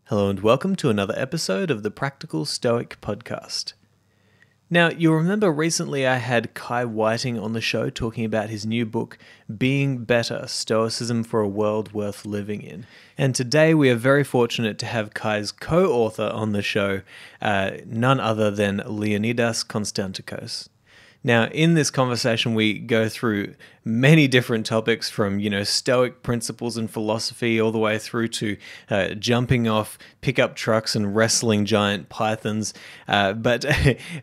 Hello and welcome to another episode of the Practical Stoic podcast. Now, you'll remember recently I had Kai Whiting on the show talking about his new book, Being Better, Stoicism for a World Worth Living In. And today we are very fortunate to have Kai's co-author on the show, none other than Leonidas Konstantakos. Now, in this conversation, we go through many different topics from, Stoic principles and philosophy all the way through to jumping off pickup trucks and wrestling giant pythons. But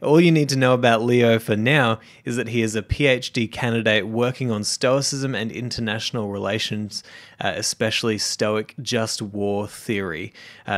all you need to know about Leo for now is that he is a PhD candidate working on Stoicism and International Relations, especially Stoic just war theory.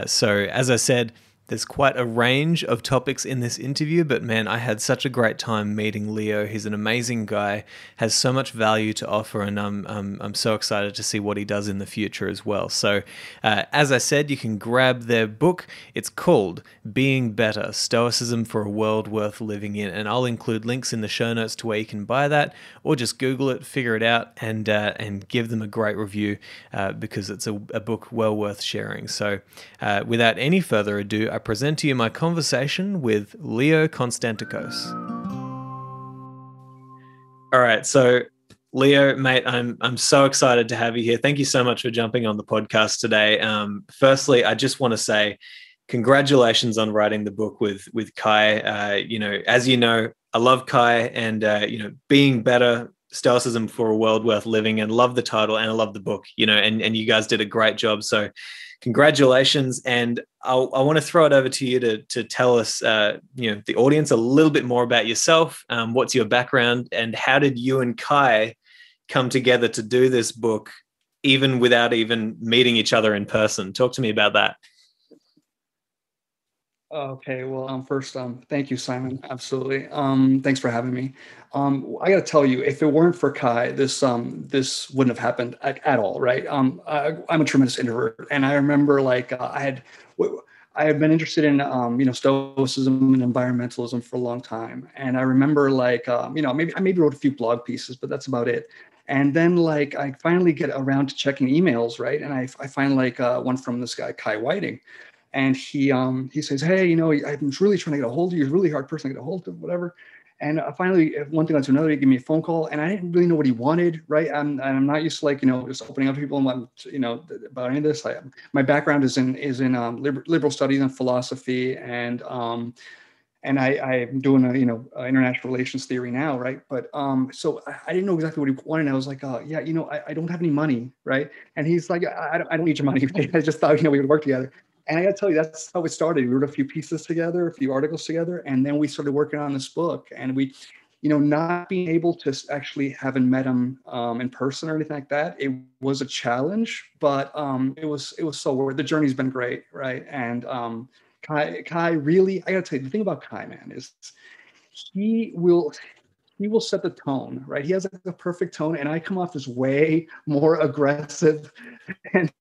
So, as I said, there's quite a range of topics in this interview, but man, I had such a great time meeting Leo. He's an amazing guy, has so much value to offer, and I'm so excited to see what he does in the future as well. So, as I said, you can grab their book. It's called Being Better, Stoicism for a World Worth Living In, and I'll include links in the show notes to where you can buy that, or just Google it, figure it out, and give them a great review because it's a book well worth sharing. So, without any further ado, I present to you my conversation with Leo Konstantakos. All right, so Leo, mate, I'm so excited to have you here. Thank you so much for jumping on the podcast today. Firstly, I just want to say congratulations on writing the book with Kai. As you know, I love Kai, and Being Better, Stoicism for a World Worth Living, and love the title, and I love the book. And you guys did a great job. So congratulations, and I want to throw it over to you to tell us, the audience, a little bit more about yourself. What's your background, and how did you and Kai come together to do this book, even without even meeting each other in person? Talk to me about that. Okay, well, first, thank you, Simon. Absolutely. Thanks for having me. I got to tell you, if it weren't for Kai, this wouldn't have happened at all, right? I'm a tremendous introvert, and I remember I had been interested in Stoicism and environmentalism for a long time, and I remember I maybe wrote a few blog pieces, but that's about it. And then I finally get around to checking emails, right? And I find one from this guy Kai Whiting. And he says, hey, I'm really trying to get a hold of you. You're a really hard person to get a hold of, whatever. And finally, one thing led to another. He gave me a phone call, and I didn't really know what he wanted, right? I'm not used to just opening up to people and about any of this. My background is in liberal studies and philosophy, and I'm doing international relations theory now, right? But so I didn't know exactly what he wanted. And I was like, I don't have any money, right? And he's like, I don't need your money. Right? I just thought we would work together. And I got to tell you, that's how it started. We wrote a few pieces together, a few articles together, and then we started working on this book. And we, not being able to actually haven't met him in person or anything like that, it was a challenge, but it was so worth it. The journey's been great, right? And Kai really, I got to tell you, the thing about Kai, man, is he will set the tone, right? He has a perfect tone, and I come off as way more aggressive and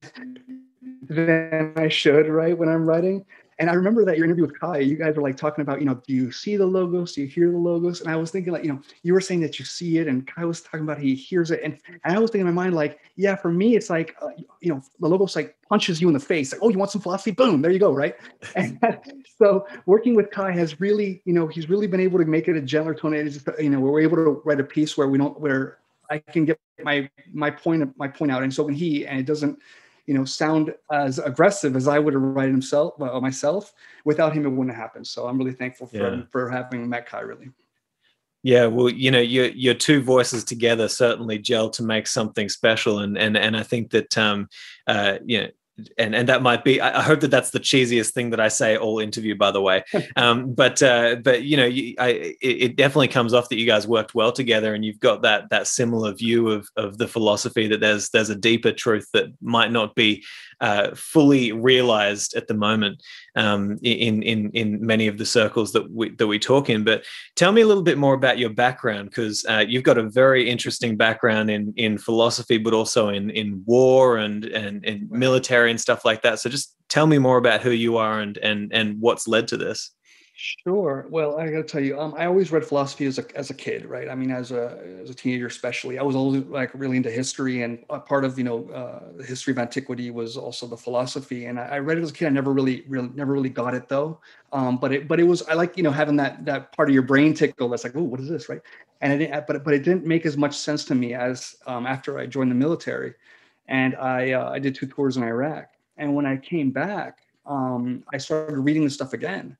than I should, right, when I'm writing. And I remember that your interview with Kai, you guys were talking about, do you see the logos? Do you hear the logos? And I was thinking you were saying that you see it, and Kai was talking about he hears it. And I was thinking in my mind, yeah, for me, it's the logos punches you in the face. Oh, you want some philosophy? Boom, there you go, right? And so working with Kai has really, he's really been able to make it a gentler tone. It's just, we're able to write a piece where I can get my point out. And so when and it doesn't, sound as aggressive as I would have written myself. Without him, it wouldn't happen. So I'm really thankful for having met Kai, really. Yeah, well, your two voices together certainly gel to make something special, and I think that and that might be. I hope that that's the cheesiest thing that I say all interview, by the way. But it definitely comes off that you guys worked well together, and you've got that similar view of the philosophy, that there's a deeper truth that might not be fully realized at the moment in many of the circles that we talk in. But tell me a little bit more about your background, because you've got a very interesting background in philosophy, but also in war and military and stuff like that. So just tell me more about who you are and what's led to this. Sure. Well, I got to tell you, I always read philosophy as a kid, right? I mean, as a teenager, especially, I was always like really into history, and a part of the history of antiquity was also the philosophy. And I read it as a kid. I never really got it though. But it was I like having that part of your brain tickle that's like, oh, what is this, right? And it didn't, but it didn't make as much sense to me as after I joined the military, and I did 2 tours in Iraq, and when I came back, I started reading this stuff again,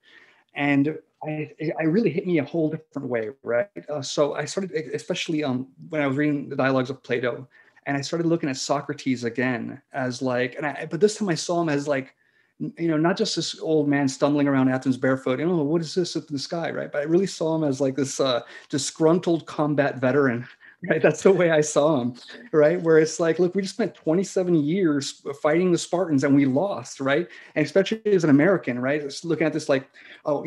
and I really hit me a whole different way, right? So I started, especially when I was reading the dialogues of Plato, and I started looking at Socrates again as like, but this time I saw him as like, not just this old man stumbling around Athens barefoot. What is this up in the sky, right? But I really saw him as like this disgruntled combat veteran, right? That's the way I saw him, right? Where it's like, look, we just spent 27 years fighting the Spartans and we lost, right? And especially as an American, right? Just looking at this like, oh,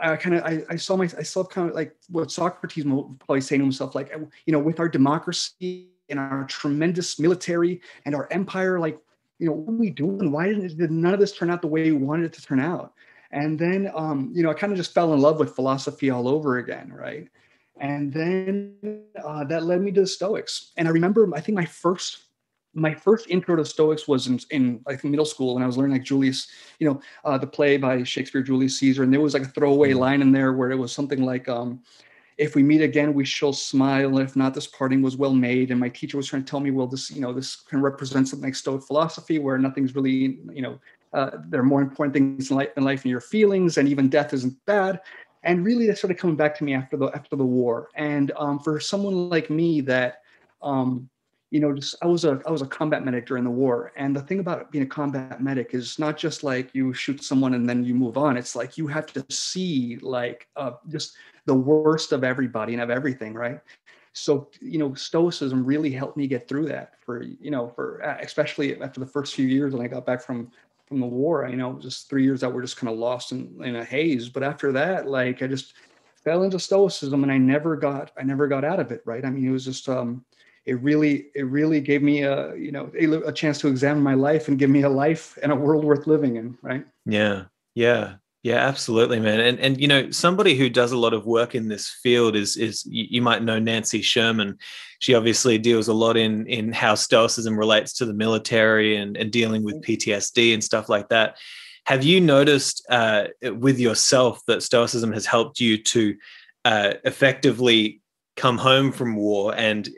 I saw kind of like what Socrates will probably say to himself, like, with our democracy and our tremendous military and our empire, like, what are we doing? Why did none of this turn out the way we wanted it to turn out? And then, I kind of just fell in love with philosophy all over again, right? And then that led me to the Stoics. And I remember, I think my first intro to Stoics was in I think middle school when I was learning like Julius, the play by Shakespeare, Julius Caesar, and there was like a throwaway line in there where it was something like, "If we meet again, we shall smile, and if not, this parting was well made." And my teacher was trying to tell me, well, this can represent something like Stoic philosophy, where nothing's really, there are more important things in life than your feelings, and even death isn't bad. And really, that started coming back to me after the war. And for someone like me that, just I was a combat medic during the war. And the thing about being a combat medic is not just like you shoot someone and then you move on. It's like you have to see like just the worst of everybody and of everything, right? So, Stoicism really helped me get through that for especially after the first few years when I got back from the war. Just 3 years that were just kind of lost in a haze. But after that, like I just fell into Stoicism and I never got out of it, right? I mean, it was just it really gave me a chance to examine my life and give me a life and a world worth living in, right? Yeah, yeah, yeah, absolutely, man. And somebody who does a lot of work in this field is you might know Nancy Sherman. She obviously deals a lot in how Stoicism relates to the military and dealing with PTSD and stuff like that. Have you noticed with yourself that Stoicism has helped you to effectively come home from war and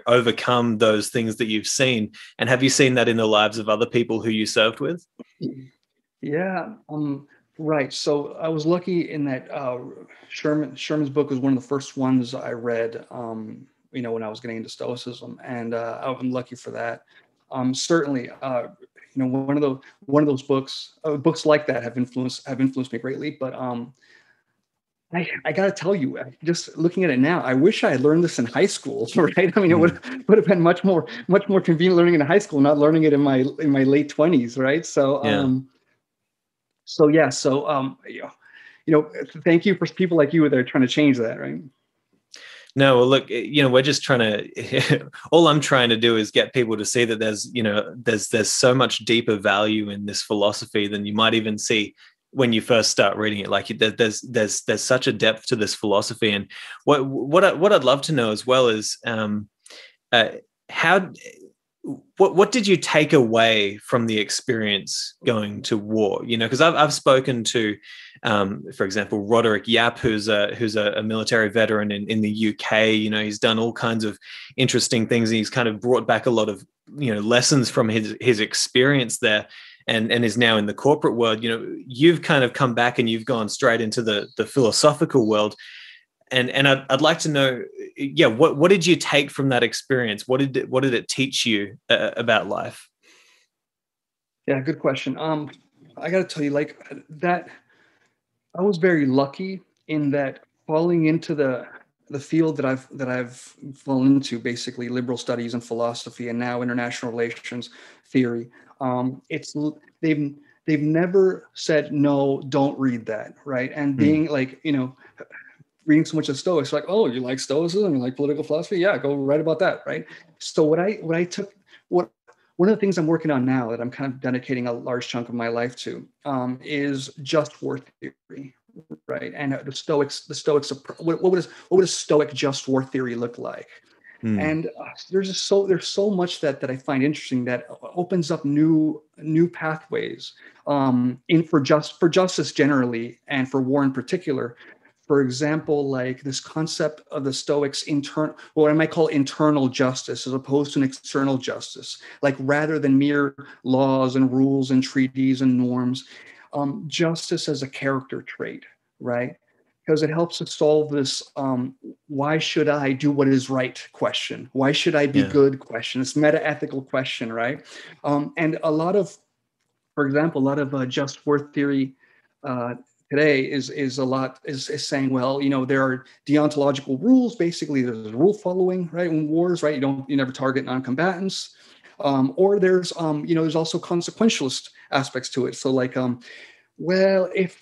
overcome those things that you've seen? And have you seen that in the lives of other people who you served with? Yeah, right. So I was lucky in that Sherman's book was one of the first ones I read, when I was getting into Stoicism, and I'm lucky for that. Certainly, one of those books like that have influenced me greatly. But I got to tell you, just looking at it now, I wish I had learned this in high school, right? I mean, it would have been much more convenient learning it in high school, not learning it in my late 20s, right? So Yeah. so yeah, thank you for people like you that are trying to change that, right? No, well, look, we're just trying to. All I'm trying to do is get people to see that there's so much deeper value in this philosophy than you might even see when you first start reading it. Like there's such a depth to this philosophy, and what I'd love to know as well is uh, how what did you take away from the experience going to war? Because I've spoken to, for example, Roderick Yap, who's a military veteran in the UK. He's done all kinds of interesting things. And he's kind of brought back a lot of lessons from his experience there, and is now in the corporate world. You've kind of come back and you've gone straight into the philosophical world. And I'd like to know, yeah, what did you take from that experience? What did it teach you about life? Yeah, good question. I got to tell you, like that, I was very lucky in that falling into the field that I've fallen into, basically liberal studies and philosophy, and now international relations theory. It's they've never said no, don't read that, right? And being like, reading so much of Stoics, like, oh, you like Stoicism, you like political philosophy, yeah, go write about that, right? So what I took, what one of the things I'm working on now that I'm kind of dedicating a large chunk of my life to is just war theory, right? And the Stoics, what would a Stoic just war theory look like? And there's so much that I find interesting that opens up new pathways for justice generally and for war in particular. For example, like this concept of the Stoics what I might call internal justice as opposed to an external justice, like rather than mere laws and rules and treaties and norms, justice as a character trait, right? Because it helps us solve this why should I do what is right question. Why should I be good question? It's meta-ethical question, right? And for example, a lot of just war theory today is saying, well, there are deontological rules. Basically, there's rule following, right? In wars, right? You never target non-combatants. Or there's also consequentialist aspects to it. So like, well, if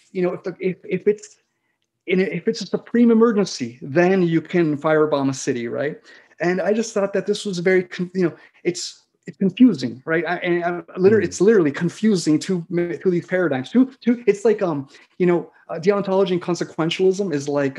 it's a supreme emergency, then you can firebomb a city, right? And I just thought that this was very, it's confusing, right? It's literally confusing to these paradigms. It's like, deontology and consequentialism is like,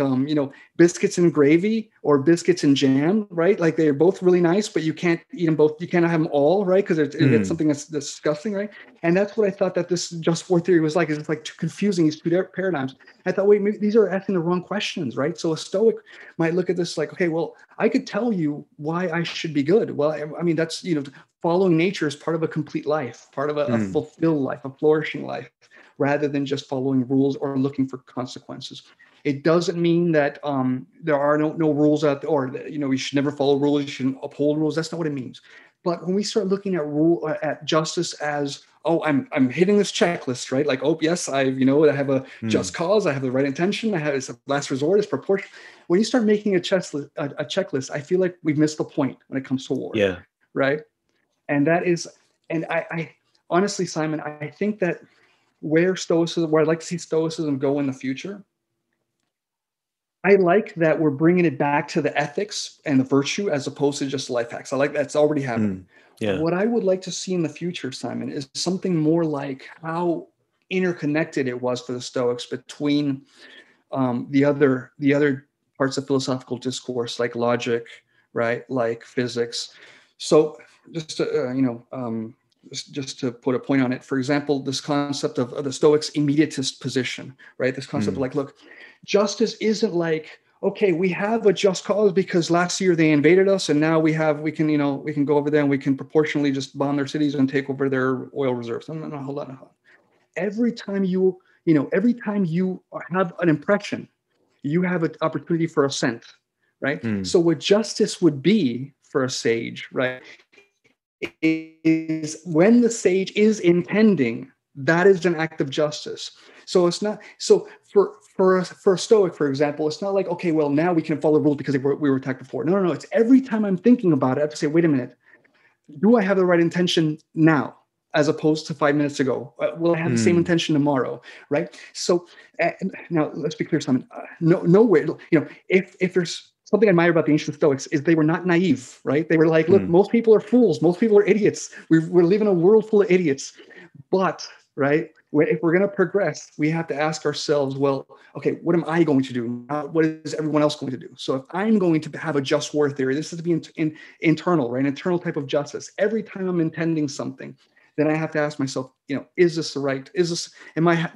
biscuits and gravy or biscuits and jam, right? Like they're both really nice, but you can't eat them both. You cannot have them all, right? Because it's something that's disgusting, right? And that's what I thought that this just war theory was like. It's like too confusing, these two paradigms. I thought, wait, maybe these are asking the wrong questions, right? So a Stoic might look at this like, okay, well, I could tell you why I should be good. Well, I mean, that's, following nature is part of a complete life, part of a fulfilled life, a flourishing life, rather than just following rules or looking for consequences. It doesn't mean that there are no rules out there, or you should never follow rules, you shouldn't uphold rules. That's not what it means. But when we start looking at justice as, oh, I'm hitting this checklist, right? Like, oh, yes, I have a just cause, I have the right intention, it's a last resort, it's proportion. When you start making a checklist, I feel like we've missed the point when it comes to war. Yeah. Right. And that is, and I honestly, Simon, I think that where I'd like to see Stoicism go in the future, I like that we're bringing it back to the ethics and the virtue as opposed to just life hacks. I like that's already happening. Yeah. What I would like to see in the future, Simon, is something more like how interconnected it was for the Stoics between the other parts of philosophical discourse, like logic, right, like physics. So just to, just to put a point on it, for example, this concept of the Stoics' immediatist position, right? This concept of like, look, justice isn't like, okay, we have a just cause because last year they invaded us, and now we can go over there and we can proportionally just bomb their cities and take over their oil reserves. No, hold on. Every time you have an impression, you have an opportunity for assent, right? So what justice would be for a sage, right, is when the sage is intending, that is an act of justice. So it's not, so for a Stoic, for example, it's not like, okay, well, now we can follow rules because we were attacked before. No. It's every time I'm thinking about it, I have to say, wait a minute, do I have the right intention now, as opposed to 5 minutes ago? Will I have the same intention tomorrow, right? So now let's be clear, Simon. Nowhere, if there's something I admire about the ancient Stoics is they were not naive, right? They were like, look, most people are fools. Most people are idiots. We're living in a world full of idiots. But, right, if we're going to progress, we have to ask ourselves, well, okay, what am I going to do? What is everyone else going to do? So if I'm going to have a just war theory, this is to be internal, right? An internal type of justice. Every time I'm intending something, then I have to ask myself, is this the right? Am I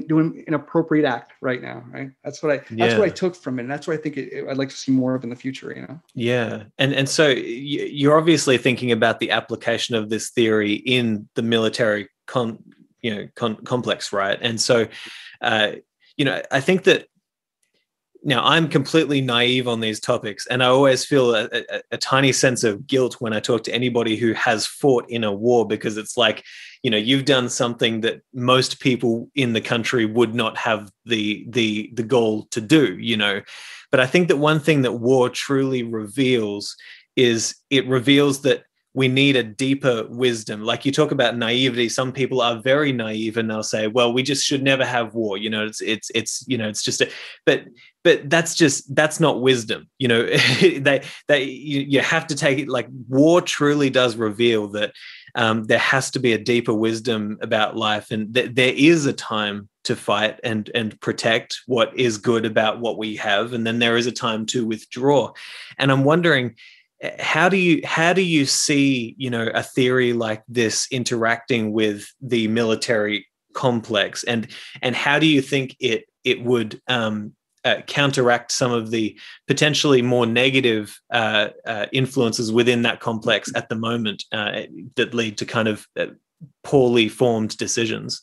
doing an appropriate act right now? Right. That's what I took from it. And that's what I think I'd like to see more of in the future, Yeah. And so you're obviously thinking about the application of this theory in the military complex, right? And so, I think that now I'm completely naive on these topics, and I always feel a tiny sense of guilt when I talk to anybody who has fought in a war, because it's like, you've done something that most people in the country would not have the goal to do, But I think that one thing that war truly reveals is it reveals that we need a deeper wisdom. Like you talk about naivety, some people are very naive and they'll say, well, we just should never have war. It's just but that's not wisdom. You have to take it, like war truly does reveal that there has to be a deeper wisdom about life, and there is a time to fight and protect what is good about what we have, and then there is a time to withdraw. And I'm wondering, how do you see, a theory like this interacting with the military complex, and how do you think it would counteract some of the potentially more negative influences within that complex at the moment that lead to kind of poorly formed decisions?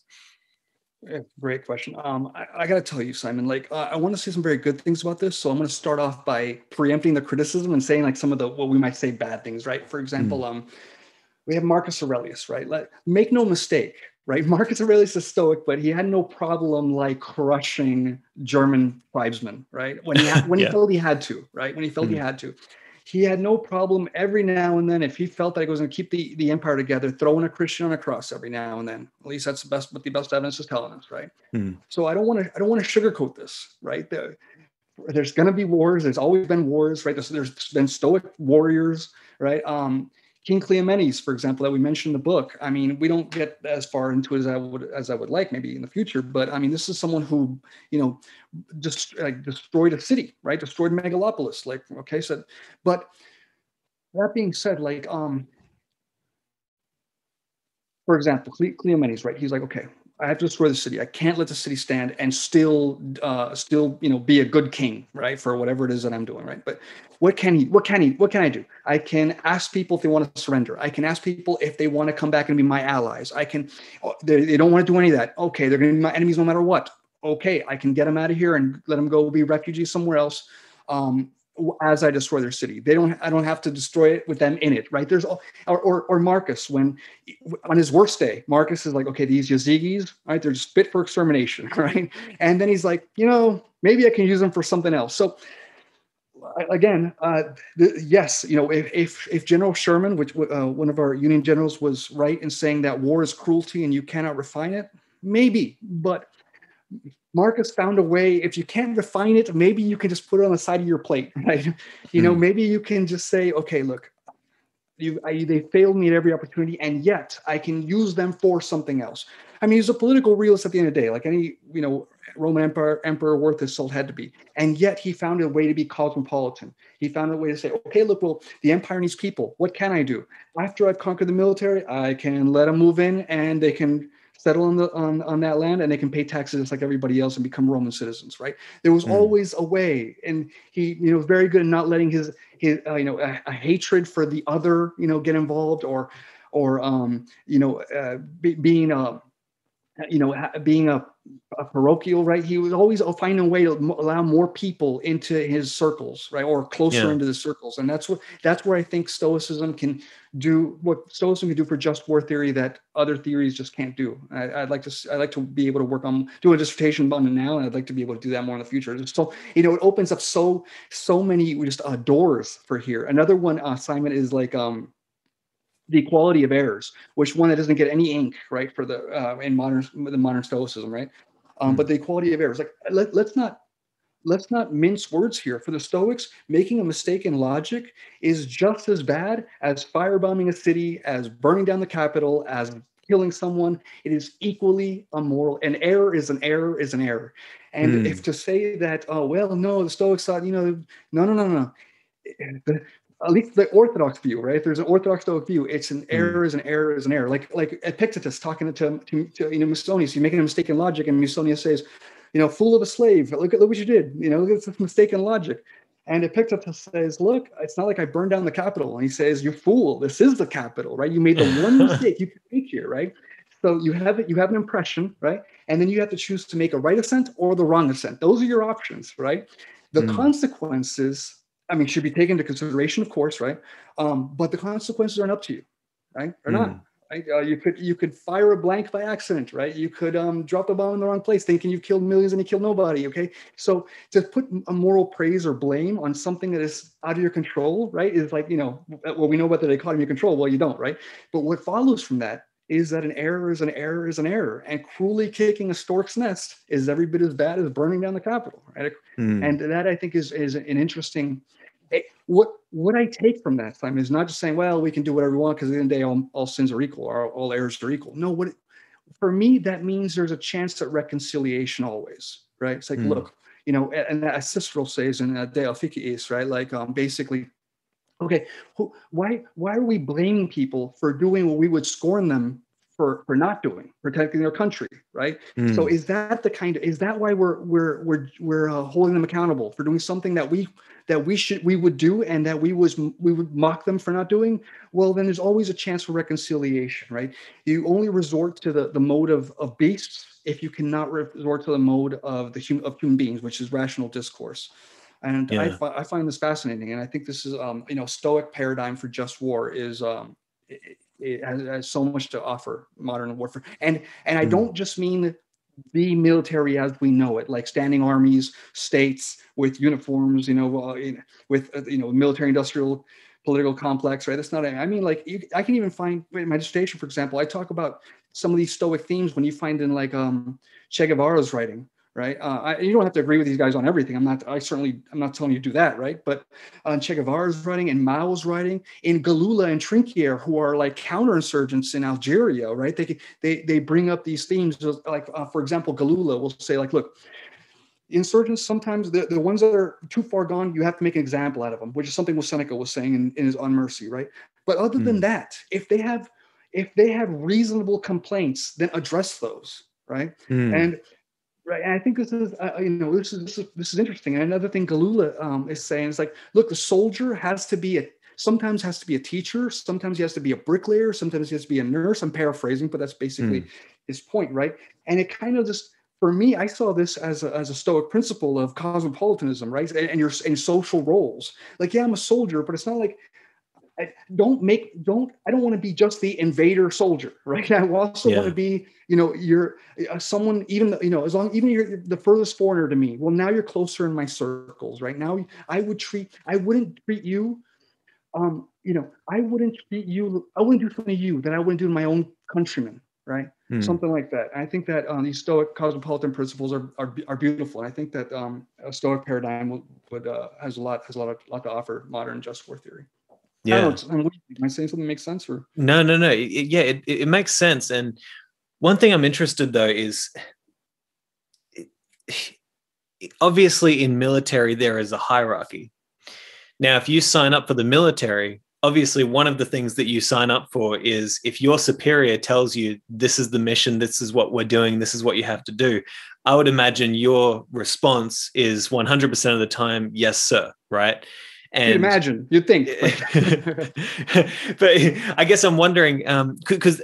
Yeah, great question. I got to tell you, Simon, like I want to say some very good things about this. So I'm going to start off by preempting the criticism and saying like some of the what we might say bad things, right? For example, we have Marcus Aurelius, right? Make no mistake, right? Marcus Aurelius is Stoic, but he had no problem like crushing German tribesmen, right? When he felt he had to, right? When he felt he had to. He had no problem every now and then, if he felt that he was going to keep the empire together, throwing a Christian on a cross every now and then. At least that's what the best evidence is telling us, right? So I don't want to sugarcoat this, right? There's going to be wars. There's always been wars, right? There's been Stoic warriors, right? King Cleomenes, for example, that we mentioned in the book. I mean, we don't get as far into it as I would like maybe in the future, but I mean, this is someone who, just destroyed a city, right? Destroyed megalopolis. Like, okay, so, but that being said, like, for example, Cleomenes, right? He's like, okay, I have to destroy the city. I can't let the city stand and still, be a good king, right? For whatever it is that I'm doing, right? But what can I do? I can ask people if they want to surrender. I can ask people if they want to come back and be my allies. They don't want to do any of that. Okay, they're going to be my enemies no matter what. Okay, I can get them out of here and let them go be refugees somewhere else. As I destroy their city, I don't have to destroy it with them in it, right? Or Marcus, when on his worst day, Marcus is like, okay, these Yazigis, right? They're just fit for extermination, right? And then he's like, maybe I can use them for something else. So again, yes, if General Sherman, which one of our Union generals, was right in saying that war is cruelty and you cannot refine it, maybe, but Marcus found a way. If you can't refine it, maybe you can just put it on the side of your plate, right? Maybe you can just say, okay, look, they failed me at every opportunity, and yet I can use them for something else. I mean, he's a political realist at the end of the day, like any, Roman emperor worth his salt had to be. And yet he found a way to be cosmopolitan. He found a way to say, okay, look, well, the empire needs people. What can I do? After I've conquered the military, I can let them move in and they can settle on that land, and they can pay taxes just like everybody else and become Roman citizens, right? There was always a way, and he, was very good at not letting his a hatred for the other, get involved, or being a parochial, right? He was always finding a way to allow more people into his circles, right? Or closer into the circles. And that's where I think Stoicism can do what Stoicism can do for just war theory that other theories just can't do. I'd like to be able to do a dissertation on it now, and I'd like to be able to do that more in the future. So, it opens up so many just doors for here. Another one, Simon, is like, the equality of errors, which one that doesn't get any ink, right, for the modern Stoicism, right? But the equality of errors, like let's not mince words here. For the Stoics, making a mistake in logic is just as bad as firebombing a city, as burning down the Capitol, as killing someone. It is equally immoral. An error is an error is an error. And if to say that, oh well, no, the Stoics thought, no. At least the orthodox view, right? If there's an orthodox Stoic view, it's an error is an error is an error. Like Epictetus talking to Musonius, you're making a mistake in logic, and Musonius says, fool of a slave, look what you did. Look at this mistake in logic. And Epictetus says, look, it's not like I burned down the Capitol. And he says, you fool, this is the Capitol, right? You made the one mistake you could make here, right? So you have an impression, right? And then you have to choose to make a right assent or the wrong assent. Those are your options, right? The consequences, should be taken into consideration, of course, right? But the consequences aren't up to you, right? Or not. Right? You could fire a blank by accident, right? You could drop a bomb in the wrong place, thinking you've killed millions and you killed nobody. Okay, so to put a moral praise or blame on something that is out of your control, right, is like, well, we know about the dichotomy of control. Well, you don't, right? But what follows from that is that an error is an error is an error, and cruelly kicking a stork's nest is every bit as bad as burning down the Capitol, right? And that, I think, is an interesting What I take from that time is not just saying, well, we can do whatever we want because at the end of the day, all sins are equal, or all errors are equal. No, for me, that means there's a chance at reconciliation always, right? It's like, look, and as Cicero says in De Officiis, right? Like, basically, okay, why are we blaming people for doing what we would scorn them for not doing, protecting their country, right? So is that why we're holding them accountable for doing something that we would do and that we would mock them for not doing? Well, then there's always a chance for reconciliation, right? You only resort to the mode of beasts if you cannot resort to the mode of human beings, which is rational discourse. And I find this fascinating, and I think this is Stoic paradigm for just war is it has so much to offer modern warfare, and I don't just mean the military as we know it, like standing armies, states with uniforms, with military industrial political complex, right? That's not. I mean, like I can even find in my dissertation, for example, I talk about some of these Stoic themes when you find in like Che Guevara's writing. Right. You don't have to agree with these guys on everything. I'm not telling you to do that. Right. But Che Guevara's writing and Mao's writing, in Galula and Trinquier, who are like counterinsurgents in Algeria. Right. They bring up these themes like, for example, Galula will say like, look, insurgents, sometimes the ones that are too far gone, you have to make an example out of them, which is something what Seneca was saying in his On Mercy. Right. But other than that, if they have reasonable complaints, then address those. Right. And right, and I think this is, this is interesting. And another thing Galula is saying is like, look, the soldier sometimes has to be a teacher, sometimes he has to be a bricklayer, sometimes he has to be a nurse. I'm paraphrasing, but that's basically his point, right? And it kind of just, for me, I saw this as a Stoic principle of cosmopolitanism, right? And your social roles. Like, yeah, I'm a soldier, but it's not like I don't want to be just the invader soldier, right? I also want to be, you're someone, even even you're the furthest foreigner to me. Well, now you're closer in my circles, right? Now I wouldn't treat you, I wouldn't do something to you that I wouldn't do to my own countrymen, right? Something like that. I think that these Stoic cosmopolitan principles are beautiful. And I think that a Stoic paradigm has a lot to offer modern just war theory. Yeah. I don't know. Am I saying something that makes sense? Or no. It makes sense. And one thing I'm interested though is, obviously in military there is a hierarchy. Now, if you sign up for the military, obviously one of the things that you sign up for is if your superior tells you this is the mission, this is what we're doing, this is what you have to do, I would imagine your response is 100% of the time, yes, sir, right? And you'd imagine, you'd think. But I guess I'm wondering, because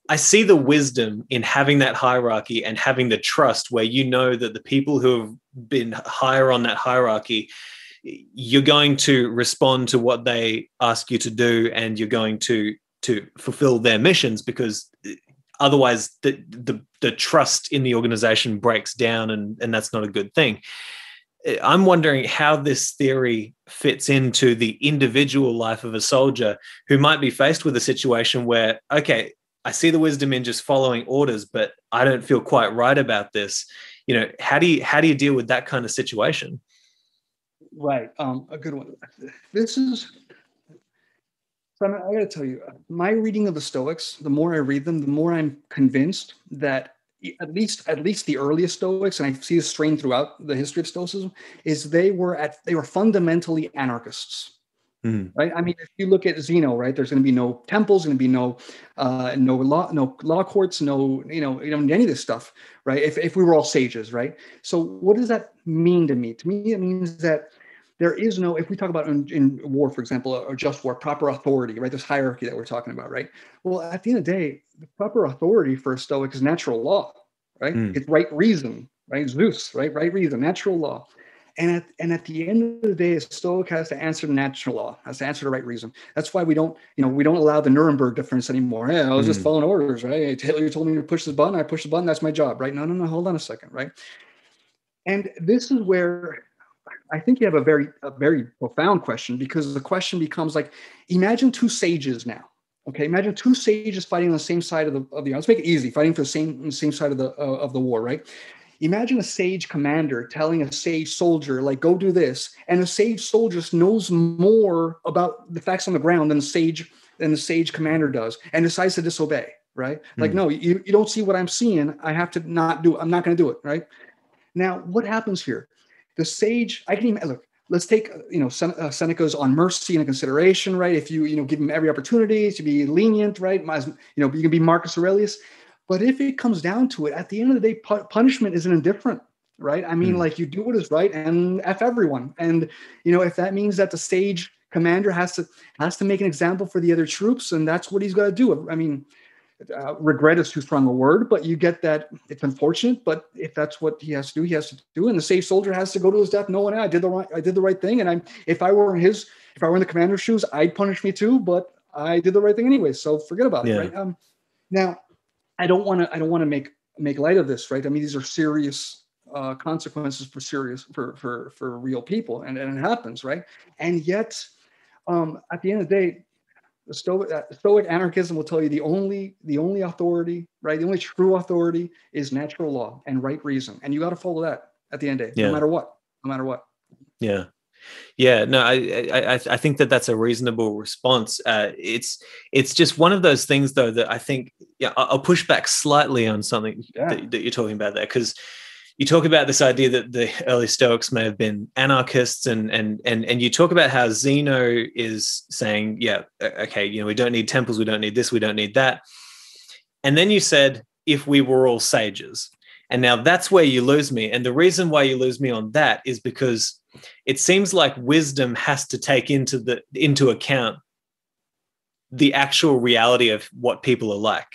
I see the wisdom in having that hierarchy and having the trust where you know that the people who have been higher on that hierarchy, you're going to respond to what they ask you to do, and you're going to fulfill their missions, because otherwise the trust in the organization breaks down, and that's not a good thing. I'm wondering how this theory fits into the individual life of a soldier who might be faced with a situation where, okay, I see the wisdom in just following orders, but I don't feel quite right about this. How do you deal with that kind of situation? Right. A good one. I got to tell you, my reading of the Stoics, the more I read them, the more I'm convinced that at least the earliest Stoics, and I see this strain throughout the history of Stoicism, is they were fundamentally anarchists. Right. I mean, if you look at Zeno, right, there's going to be no temples, going to be no law courts, no any of this stuff, right? If we were all sages, right? So what does that mean to me? To me, it means that there is no, if we talk about in war, for example, or just war, proper authority, right? This hierarchy that we're talking about, right? Well, at the end of the day, the proper authority for a Stoic is natural law, right? It's right reason, right? Zeus, right? Right reason, natural law. And at the end of the day, a Stoic has to answer the natural law, has to answer the right reason. That's why we don't allow the Nuremberg difference anymore. Hey, I was just following orders, right? Hitler told me to push this button, I push the button, that's my job, right? No, hold on a second, right? And this is where I think you have a very profound question, because the question becomes like, imagine two sages now. Okay, imagine two sages fighting on the same side of the. Let's make it easy, fighting for the same side of the war, right? Imagine a sage commander telling a sage soldier, like, go do this. And a sage soldier knows more about the facts on the ground than the sage commander does, and decides to disobey, right? Like, no, you don't see what I'm seeing. I have to not do it. I'm not going to do it, right? Now, what happens here? The sage, I can even look. Let's take Seneca's on mercy into consideration, right? If you give him every opportunity to be lenient, right? You can be Marcus Aurelius. But if it comes down to it, at the end of the day, punishment isn't indifferent, right? I mean, like, you do what is right and F everyone. And if that means that the sage commander has to make an example for the other troops, and that's what he's got to do. I mean, regret is too strong a word, but you get that it's unfortunate. But if that's what he has to do, he has to do. And the sage soldier has to go to his death knowing I did the right thing. And if I were in the commander's shoes, I'd punish me too. But I did the right thing anyway, so forget about it, right? Now, I don't want to make light of this, right? I mean, these are serious consequences for real people, and it happens, right? And yet, at the end of the day, the Stoic anarchism will tell you the only authority, right? The only true authority is natural law and right reason, and you got to follow that at the end of the day, no matter what. Yeah. Yeah, no, I think that's a reasonable response. It's just one of those things, though, that I think, I'll push back slightly on something that you're talking about there, because you talk about this idea that the early Stoics may have been anarchists, and you talk about how Zeno is saying, okay, we don't need temples, we don't need this, we don't need that. And then you said, if we were all sages. And now that's where you lose me. And the reason why you lose me on that is because it seems like wisdom has to take into account the actual reality of what people are like,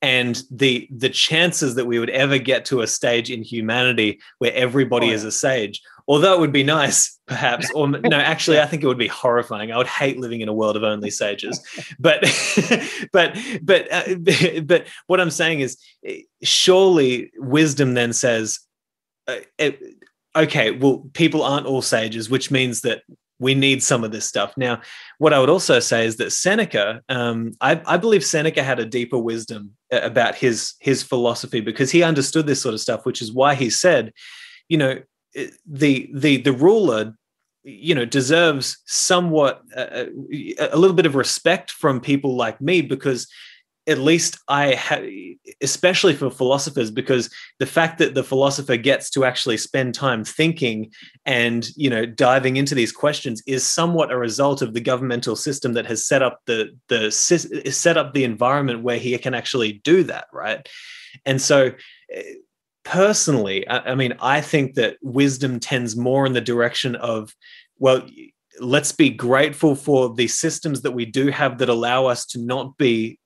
and the chances that we would ever get to a stage in humanity where everybody is a sage. Although it would be nice, perhaps, or no, actually, I think it would be horrifying. I would hate living in a world of only sages. But what I'm saying is, surely wisdom then says, okay, well, people aren't all sages, which means that we need some of this stuff. Now, what I would also say is that Seneca, I believe Seneca had a deeper wisdom about his philosophy, because he understood this sort of stuff, which is why he said, the ruler, deserves somewhat a little bit of respect from people like me, because at least I have, especially for philosophers, because the fact that the philosopher gets to actually spend time thinking and, diving into these questions is somewhat a result of the governmental system that has set up set up the environment where he can actually do that, right? And so, personally, I mean, I think that wisdom tends more in the direction of, well, let's be grateful for the systems that we do have that allow us to not be,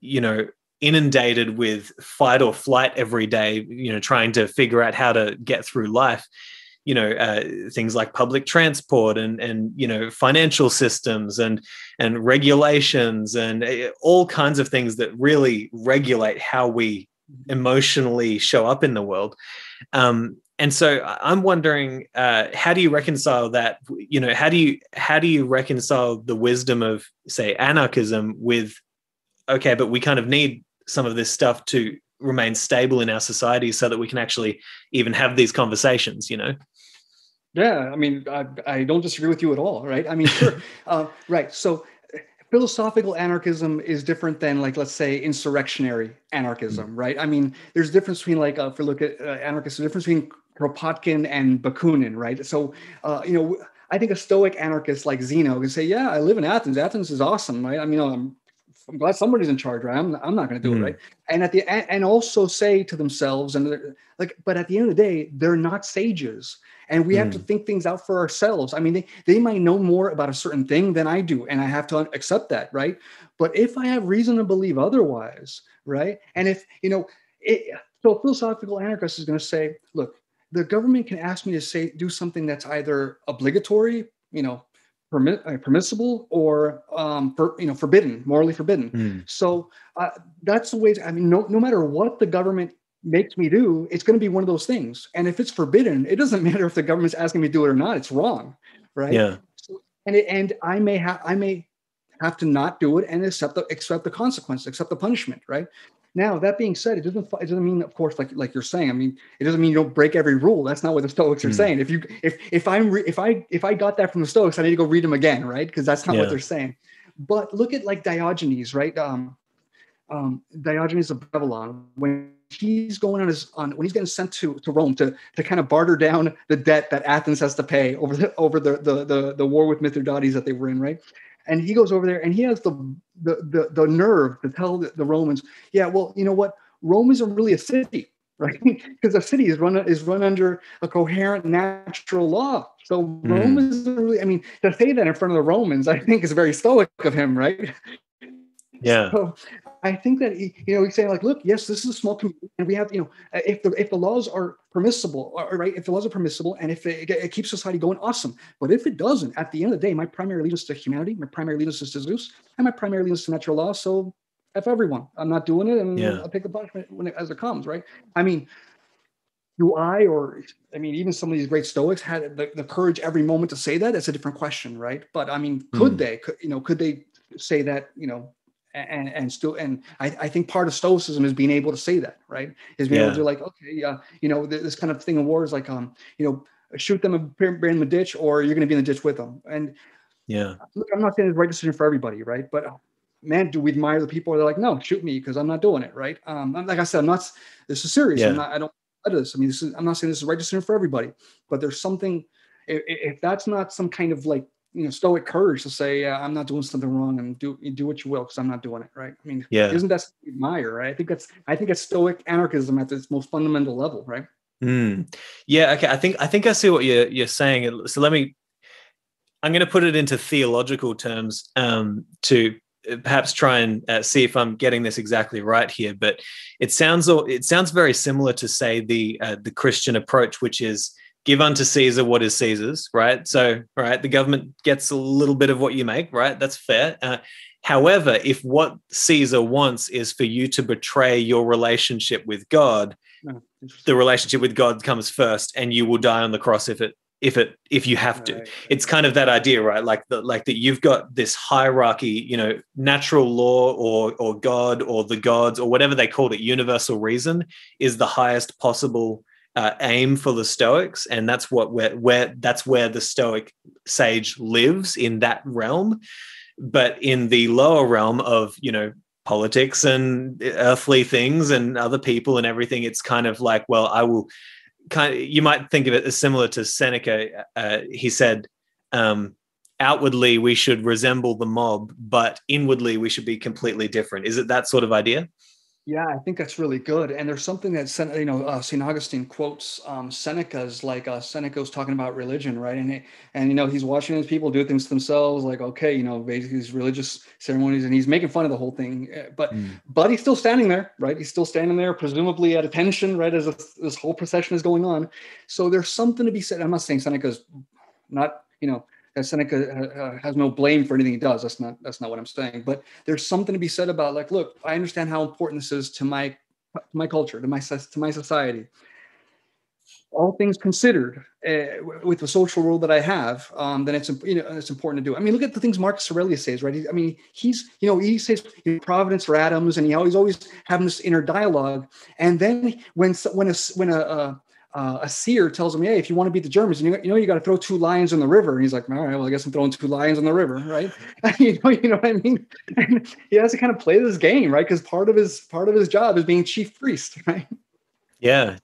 inundated with fight or flight every day, trying to figure out how to get through life. Things like public transport and financial systems and regulations and all kinds of things that really regulate how we emotionally show up in the world. And so I'm wondering, how do you reconcile that? How do you reconcile the wisdom of, say, anarchism with, okay, but we kind of need some of this stuff to remain stable in our society so that we can actually even have these conversations, Yeah, I mean, I don't disagree with you at all, right? I mean, sure. Right. So philosophical anarchism is different than, like, let's say, insurrectionary anarchism, right? I mean, there's a difference between, like, if we look at anarchists, the difference between Kropotkin and Bakunin, right? So, I think a Stoic anarchist like Zeno can say, yeah, I live in Athens. Athens is awesome, right? I mean, I'm glad somebody's in charge, right? I'm not going to do it, right? And and also say to themselves, but at the end of the day, they're not sages, and we have to think things out for ourselves. I mean, they might know more about a certain thing than I do, and I have to accept that, right? But if I have reason to believe otherwise, right? And if so a philosophical anarchist is going to say, look, the government can ask me to do something that's either obligatory, permissible, or forbidden, morally forbidden. So that's the way. I mean, no matter what the government makes me do, it's going to be one of those things. And if it's forbidden, it doesn't matter if the government's asking me to do it or not. It's wrong, right? Yeah. So, and I may have to not do it and accept the consequence, accept the punishment, right? Now, that being said, it doesn't mean, of course, like you're saying. I mean, it doesn't mean you don't break every rule. That's not what the Stoics are saying. If I got that from the Stoics, I need to go read them again, right? Because that's not what Yeah. they're saying. But look at like Diogenes, right? Diogenes of Babylon, when he's going when he's getting sent to Rome to kind of barter down the debt that Athens has to pay over the war with Mithridates that they were in, right? And he goes over there and he has the nerve to tell the Romans, yeah, well, you know what? Rome isn't really a city, right? Because a city is run under a coherent natural law. So Rome Mm. isn't really, I mean, to say that in front of the Romans, I think is very stoic of him, right? Yeah. So I think that he's saying like, look, yes, this is a small community, and we have, if the laws are permissible, right? If the laws are permissible, and if it keeps society going, awesome. But if it doesn't, at the end of the day, my primary allegiance to humanity, my primary allegiance is to Zeus, and my primary allegiance to natural law. So F everyone, I'm not doing it, and Yeah. I'll take the punishment as it comes, right? I mean, even some of these great Stoics had the courage every moment to say that? It's a different question, right? But I mean, could Mm. they? Could they say that? And I think part of Stoicism is being able to say that, right? Is being able to Yeah. do like, okay, this kind of thing in war is like, shoot them and bury them in the ditch, or you're going to be in the ditch with them. And Yeah. look, I'm not saying it's the right decision for everybody, right? But man, do we admire the people that are like, no, shoot me because I'm not doing it, right? Like I said, I'm not. This is serious. Yeah. I don't. This. I mean, I'm not saying this is the right decision for everybody, but there's something. If that's not some kind of like stoic courage to say, yeah, I'm not doing something wrong, and do what you will because I'm not doing it, right? I mean, Yeah. isn't that something to admire, right? I think it's stoic anarchism at its most fundamental level, right? Mm. Yeah. Okay. I think I see what you're saying. So I'm going to put it into theological terms to perhaps try and see if I'm getting this exactly right here. But it sounds very similar to, say, the Christian approach, which is give unto Caesar what is Caesar's, right? So, right, the government gets a little bit of what you make, right? That's fair. However, if what Caesar wants is for you to betray your relationship with God, the relationship with God comes first, and you will die on the cross if you have to. Right. It's kind of that idea, right? Like that you've got this hierarchy, natural law or God or the gods or whatever they called it, universal reason is the highest possible aim for the Stoics, and that's that's where the Stoic sage lives, in that realm. But in the lower realm of politics and earthly things and other people and everything, it's kind of like, well, I will you might think of it as similar to Seneca. He said, outwardly we should resemble the mob, but inwardly we should be completely different. Is it that sort of idea? Yeah, I think that's really good. And there's something that St. Augustine quotes Seneca's like Seneca was talking about religion, right? And he's watching these people do things to themselves, like okay, basically these religious ceremonies, and he's making fun of the whole thing. But he's still standing there, right? He's still standing there, presumably at attention, right, as this whole procession is going on. So there's something to be said. I'm not saying Seneca's not, that Seneca has no blame for anything he does. That's not what I'm saying. But there's something to be said about like, look, I understand how important this is to my culture, to my society. All things considered, with the social role that I have, then it's important to do. I mean, look at the things Marcus Aurelius says, right? He says providence for atoms, and he's always having this inner dialogue. And then when a seer tells him, "Hey, if you want to beat the Germans, you got to throw 2 lions in the river," and he's like, "All right, well, I guess I'm throwing 2 lions in the river, right?" you know what I mean? And he has to kind of play this game, right? Because part of his job is being chief priest, right? Yeah.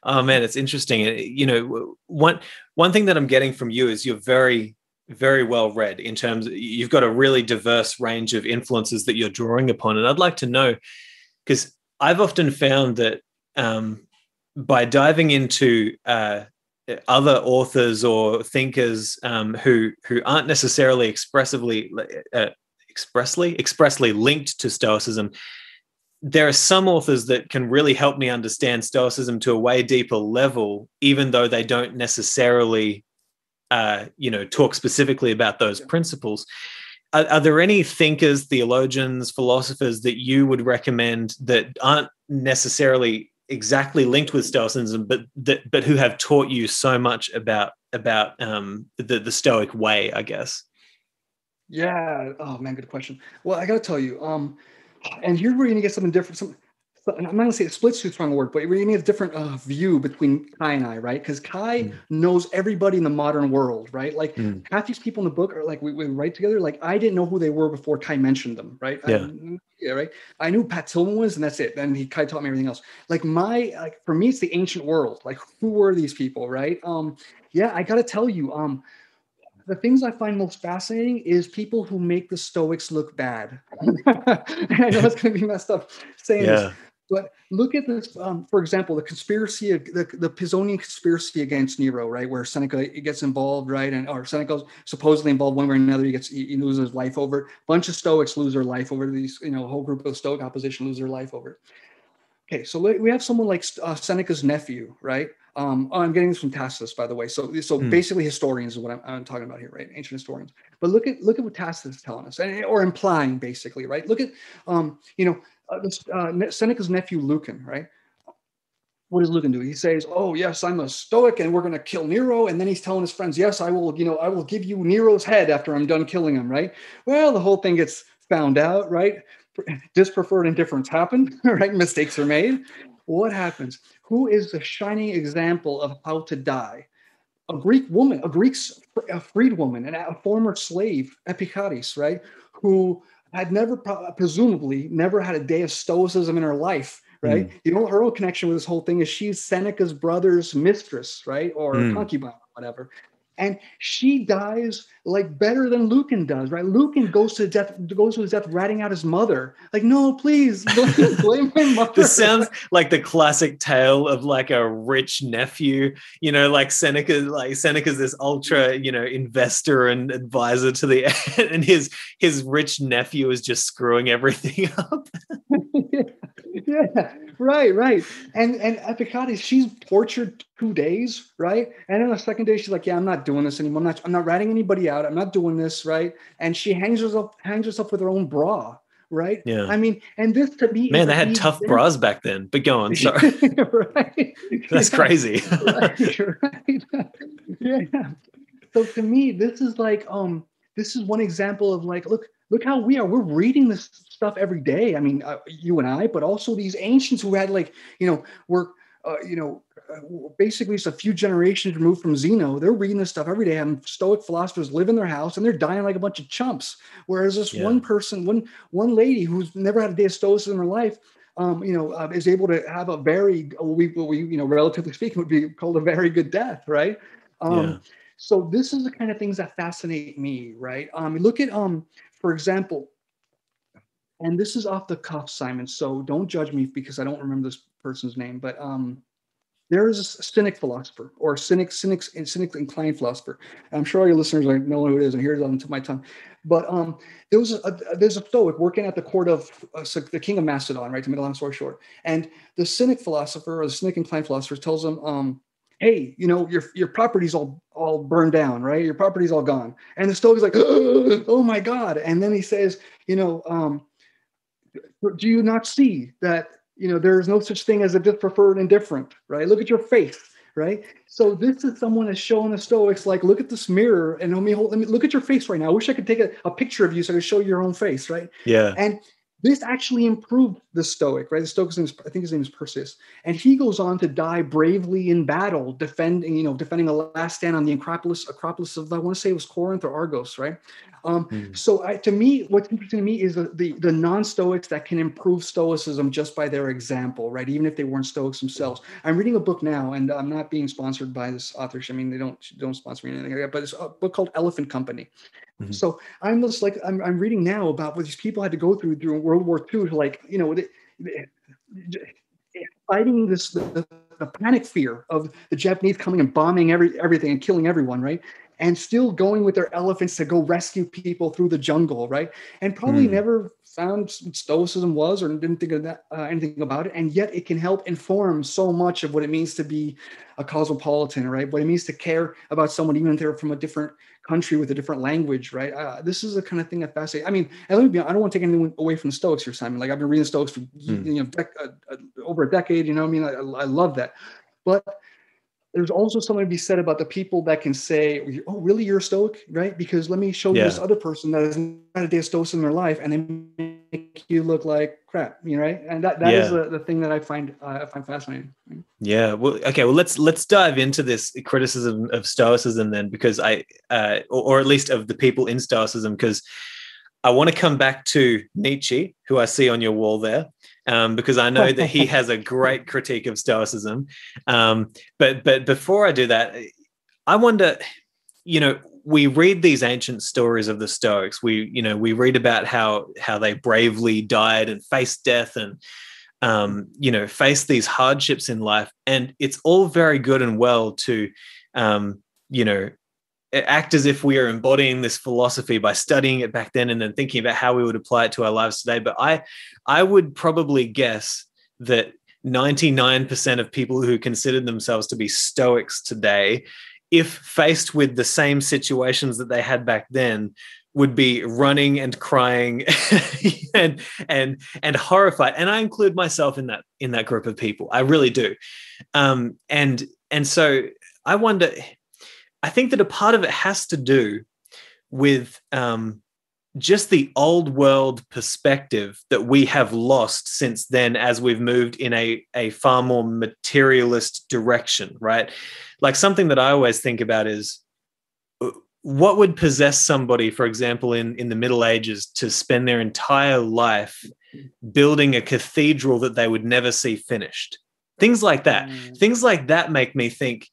Oh man, it's interesting. One thing that I'm getting from you is you're very, very well read, in terms of, you've got a really diverse range of influences that you're drawing upon. And I'd like to know, because I've often found that by diving into other authors or thinkers who aren't necessarily expressly linked to Stoicism, there are some authors that can really help me understand Stoicism to a way deeper level, even though they don't necessarily, talk specifically about those principles. Are there any thinkers, theologians, philosophers that you would recommend that aren't necessarily exactly linked with Stoicism, but who have taught you so much about the Stoic way, I guess? Yeah. Oh man, good question. Well, I got to tell you, And here's where you're gonna get something different. I'm not gonna say it splits too strong a word, but we're gonna get a different view between Kai and I, right? Because Kai knows everybody in the modern world, right? Like half these people in the book are like we write together. Like I didn't know who they were before Kai mentioned them, right? Yeah. Yeah, right. I knew Pat Tillman was, and that's it. Then Kai taught me everything else. Like for me, it's the ancient world. Like who were these people, right? Yeah, I gotta tell you, the things I find most fascinating is people who make the Stoics look bad. And I know it's going to be messed up saying this, Yeah. but look at this. For example, the conspiracy, the Pisonian conspiracy against Nero, right, where Seneca gets involved, right, or Seneca's supposedly involved one way or another. He loses his life over it. A bunch of Stoics lose their life over these. A whole group of Stoic opposition lose their life over it. Okay, so we have someone like Seneca's nephew, right? I'm getting this from Tacitus, by the way. So basically, historians is what I'm talking about here, right? Ancient historians. But look at what Tacitus is telling us, or implying, basically, right? Look at Seneca's nephew Lucan, right? What does Lucan do? He says, "Oh yes, I'm a Stoic, and we're going to kill Nero." And then he's telling his friends, "Yes, I will. I will give you Nero's head after I'm done killing him." Right? Well, the whole thing gets found out, right? Dispreferred indifference happened, right? Mistakes are made. What happens? Who is the shining example of how to die? A Greek woman, a freed woman, and a former slave, Epictetus, right? Who had presumably never had a day of stoicism in her life, right? Her own connection with this whole thing is she's Seneca's brother's mistress, right? Or concubine, or whatever. And she dies like better than Lucan does, right? Lucan goes to his death ratting out his mother. Like, no, please blame my mother. This sounds like the classic tale of like a rich nephew, like Seneca's this ultra, investor and advisor to the and his rich nephew is just screwing everything up. Yeah, right. And Epictetus, she's tortured 2 days, right? And then the second day, she's like, "Yeah, I'm not doing this anymore. I'm not ratting anybody out. I'm not doing this, right?" And she hangs herself with her own bra, right? Yeah. I mean, and this to me, man, they had tough bras back then. But go on, sorry. Right? That's crazy. right. Yeah. So to me, this is like this is one example of like, look how we're reading this stuff every day. I mean, you and I, but also these ancients who had like, were basically just a few generations removed from Zeno. They're reading this stuff every day, and Stoic philosophers live in their house and they're dying like a bunch of chumps. Whereas this one person, one lady who's never had a day of stoicism in her life, is able to have a very, relatively speaking, would be called a very good death, right? So this is the kind of things that fascinate me, right? Look at, for example, and this is off the cuff, Simon, so don't judge me because I don't remember this person's name, but there is a Cynic philosopher, or Cynic inclined philosopher. I'm sure all your listeners know who it is, and here's on the tip of my tongue. But there's a Stoic working at the court of the king of Macedon, right? To make a long story short, and the Cynic philosopher, or the Cynic inclined philosopher, tells him, "Hey, your property's all burned down, right? Your property's all gone." And the Stoic is like, "Oh my God!" And then he says, "Do you not see that there is no such thing as a dispreferred indifferent, right? Look at your face, right?" So this is someone that's showing the Stoics like, look at this mirror and let me look at your face right now. I wish I could take a picture of you so I could show you your own face, right? Yeah. And this actually improved the Stoic, right? The Stoic's name I think his name is Perseus, and he goes on to die bravely in battle, defending the last stand on the Acropolis of, I want to say it was Corinth or Argos, right? So to me, what's interesting to me is the non-Stoics that can improve Stoicism just by their example, right? Even if they weren't Stoics themselves. I'm reading a book now, and I'm not being sponsored by this author. I mean, they don't sponsor me or anything like that, but it's a book called Elephant Company. So I'm just like, I'm reading now about what these people had to go through during World War II to like, fighting the panic fear of the Japanese coming and bombing everything and killing everyone, right? And still going with their elephants to go rescue people through the jungle, right? And probably never found what Stoicism was, or didn't think of that anything about it. And yet it can help inform so much of what it means to be a cosmopolitan, right? What it means to care about someone, even if they're from a different country with a different language, right? This is the kind of thing that fascinates. I mean, and I don't want to take anything away from the Stoics here, Simon. Like I've been reading the Stoics for over a decade. I love that. But there's also something to be said about the people that can say, "Oh, really, you're a Stoic, right?" Because let me show you this Yeah. other person that has not a day of Stoicism in their life, and they make you look like crap, right? And that is Yeah. the thing that I find fascinating. Yeah. Well, okay. Well, let's dive into this criticism of Stoicism then, because or at least of the people in Stoicism, because I want to come back to Nietzsche, who I see on your wall there, because I know that he has a great critique of Stoicism. But before I do that, I wonder, we read these ancient stories of the Stoics. We read about how they bravely died and faced death and face these hardships in life, and it's all very good and well to you know act as if we are embodying this philosophy by studying it back then and then thinking about how we would apply it to our lives today. But I would probably guess that 99% of people who considered themselves to be Stoics today, if faced with the same situations that they had back then, would be running and crying and horrified. And I include myself in that group of people. I really do. And so I wonder, I think that a part of it has to do with just the old world perspective that we have lost since then, as we've moved in a far more materialist direction, right? Like, something that I always think about is, what would possess somebody, for example, in the Middle Ages, to spend their entire life building a cathedral that they would never see finished? Things like that. Things like that make me think,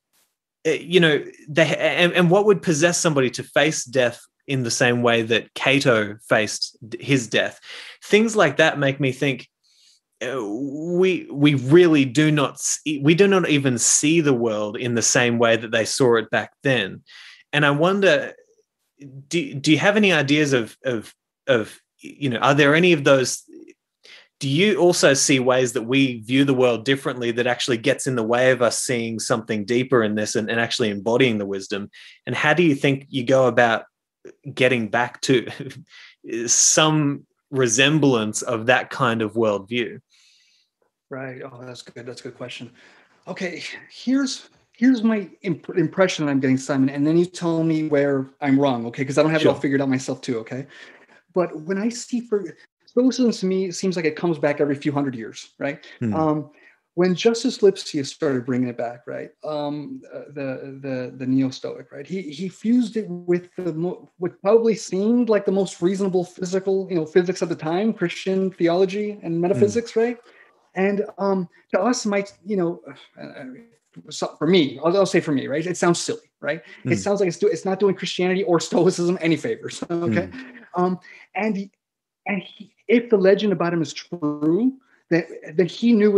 and what would possess somebody to face death in the same way that Cato faced his death? Things like that make me think, we really do not even see the world in the same way that they saw it back then. And I wonder, do you have any ideas of are there any of those? Do you also see ways that we view the world differently that actually gets in the way of us seeing something deeper in this and actually embodying the wisdom? And how do you think you go about getting back to some resemblance of that kind of worldview? Right. Oh, that's good. That's a good question. Okay, here's my impression that I'm getting, Simon, and then you tell me where I'm wrong, okay? Because I don't have it all Sure. figured out myself too, okay? But when I see, for Stoicism, to me, it seems like it comes back every few hundred years, right? Hmm. When Justus Lipsius started bringing it back, right? The neo-Stoic, right? He fused it with what probably seemed like the most reasonable physics at the time, Christian theology and Hmm. metaphysics, right? And to us, might for me, I'll say for me, right? It sounds silly, right? It Hmm. sounds like it's not doing Christianity or Stoicism any favors, okay? Hmm. Um, and if the legend about him is true, then he knew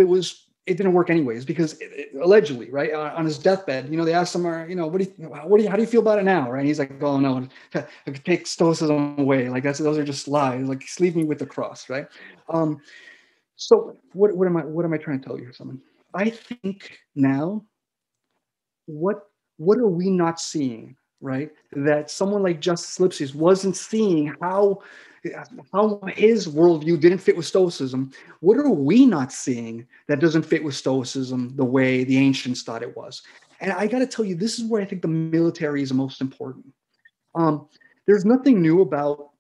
it didn't work anyways, because allegedly, right, on his deathbed, they asked him, how do you feel about it now, right? And he's like, oh no, take Stoicism away, like those are just lies, like leave me with the cross, right? So what am I trying to tell you, someone? I think now, what are we not seeing, right? That someone like Justice Lipsius wasn't seeing how his worldview didn't fit with Stoicism. What are we not seeing that doesn't fit with Stoicism the way the ancients thought it was? And I got to tell you, this is where I think the military is the most important. There's nothing new about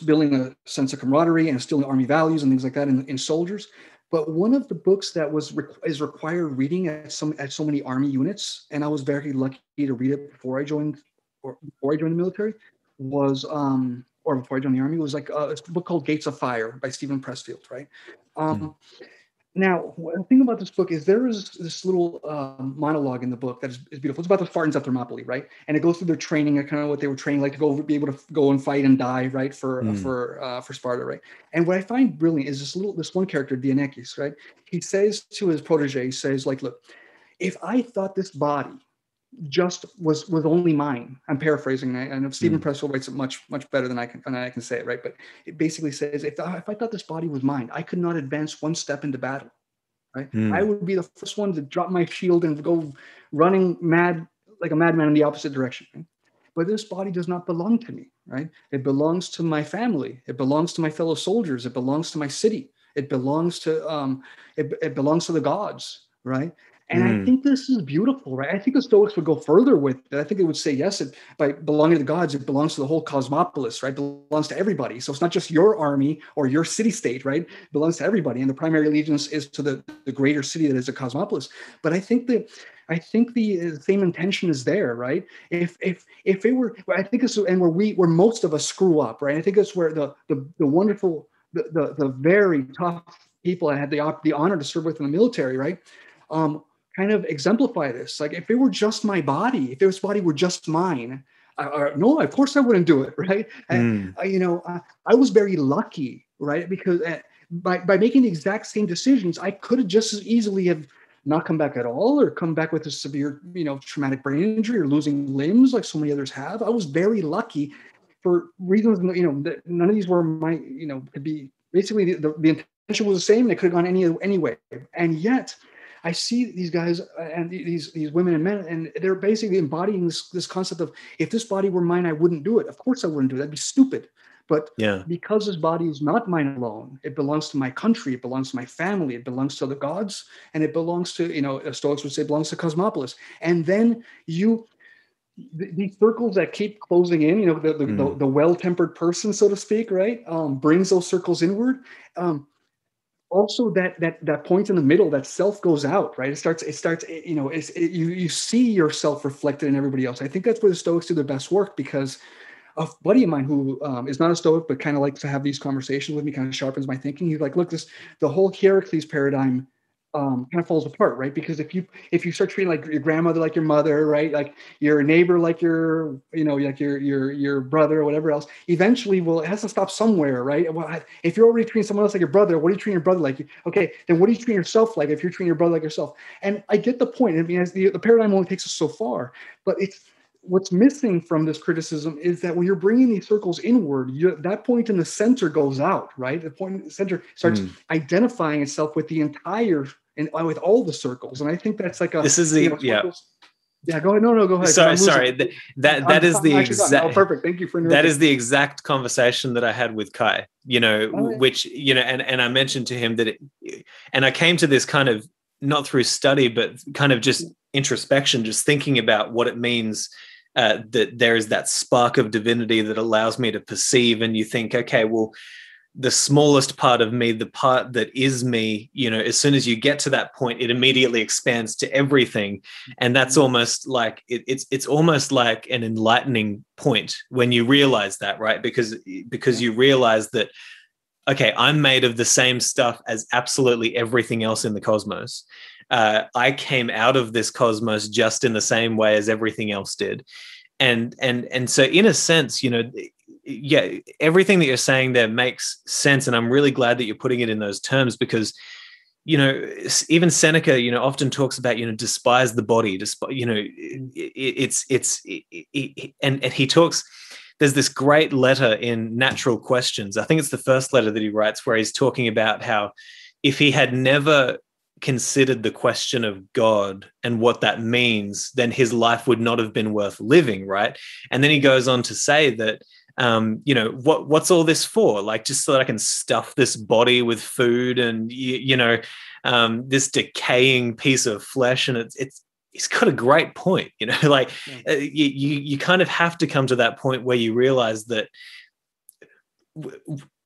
building a sense of camaraderie and instilling army values and things like that in soldiers. But one of the books that is required reading at so many army units, and I was very lucky to read it before I joined the military, was or before I joined the army, was like a book called Gates of Fire by Stephen Pressfield, right? Hmm. Now, the thing about this book is there is this little monologue in the book that is beautiful. It's about the Spartans at Thermopylae, right? And it goes through their training and kind of what they were trained like to be able to go and fight and die, right, for Hmm. Sparta, right? And what I find brilliant is this one character, Dianekis, right? He says to his protege, he says, like, look, if I thought this body just was only mine. I'm paraphrasing. I know Stephen Hmm. Pressfield writes it much better than I can say it, right? But it basically says, if I thought this body was mine, I could not advance one step into battle, right? I Hmm. would be the first one to drop my shield and go running mad like a madman in the opposite direction. Right? But this body does not belong to me, right? It belongs to my family. It belongs to my fellow soldiers. It belongs to my city. It belongs to it belongs to the gods, right? And I think this is beautiful, right? I think the Stoics would go further with it. I think they would say, yes, by belonging to the gods, it belongs to the whole cosmopolis, right? It belongs to everybody. So it's not just your army or your city-state, right? It belongs to everybody. And the primary allegiance is to the greater city that is a cosmopolis. But I think the same intention is there, right? If it were, I think it's, and where most of us screw up, right? I think it's where the wonderful, the very tough people I had the honor to serve with in the military, right? Kind of exemplify this. Like, if it were just my body, if this body were just mine, no, of course I wouldn't do it, right? I was very lucky, right? Because by making the exact same decisions, I could have just as easily have not come back at all, or come back with a severe, traumatic brain injury, or losing limbs like so many others have. I was very lucky for reasons, that none of these were my, could be, basically the intention was the same, and it could have gone any way. And yet I see these guys and these women and men, and they're basically embodying this concept of, if this body were mine, I wouldn't do it. Of course I wouldn't do it. That'd be stupid. But because this body is not mine alone, it belongs to my country, it belongs to my family, it belongs to the gods, and it belongs to, Stoics would say, it belongs to Cosmopolis. And then these circles that keep closing in, the well-tempered person, so to speak, right, brings those circles inward. Also, that point in the middle, that self goes out, right? It starts. You see yourself reflected in everybody else. I think that's where the Stoics do their best work, because a buddy of mine who is not a Stoic, but kind of likes to have these conversations with me, kind of sharpens my thinking. He's like, look, the whole Hierarchy paradigm kind of falls apart, right? Because if you start treating like your grandmother like your mother, right, like your neighbor like your like your brother or whatever else, eventually, it has to stop somewhere, right? Well, if you're already treating someone else like your brother, what are you treating your brother like? Okay, then what are you treating yourself like if you're treating your brother like yourself? And I get the point. I mean, the paradigm only takes us so far, but what's missing from this criticism is that when you're bringing these circles inward, that point in the center goes out, right? The point in the center starts identifying itself with the entire, and with all the circles. And I think that's like this is the Yeah, go ahead. No, go ahead. Sorry. That is the exact. Oh, perfect. Thank you for interrupting. That is the exact conversation that I had with Kai. Which and I mentioned to him that, and I came to this kind of not through study, but kind of just introspection, just thinking about what it means. That there is that spark of divinity that allows me to perceive, and you think, okay, well, the smallest part of me, the part that is me, as soon as you get to that point, it immediately expands to everything. And that's almost like it's almost like an enlightening point when you realize that, right? Because you realize that, okay, I'm made of the same stuff as absolutely everything else in the cosmos. I came out of this cosmos just in the same way as everything else did. And so in a sense, everything that you're saying there makes sense. And I'm really glad that you're putting it in those terms, because, even Seneca, often talks about, despise the body, and he talks, there's this great letter in Natural Questions. I think it's the first letter that he writes, where he's talking about how if he had never considered the question of God and what that means, then his life would not have been worth living, right? And then he goes on to say that, what's all this for? Like, just so that I can stuff this body with food and, this decaying piece of flesh. And he's got a great point, you kind of have to come to that point where you realize that,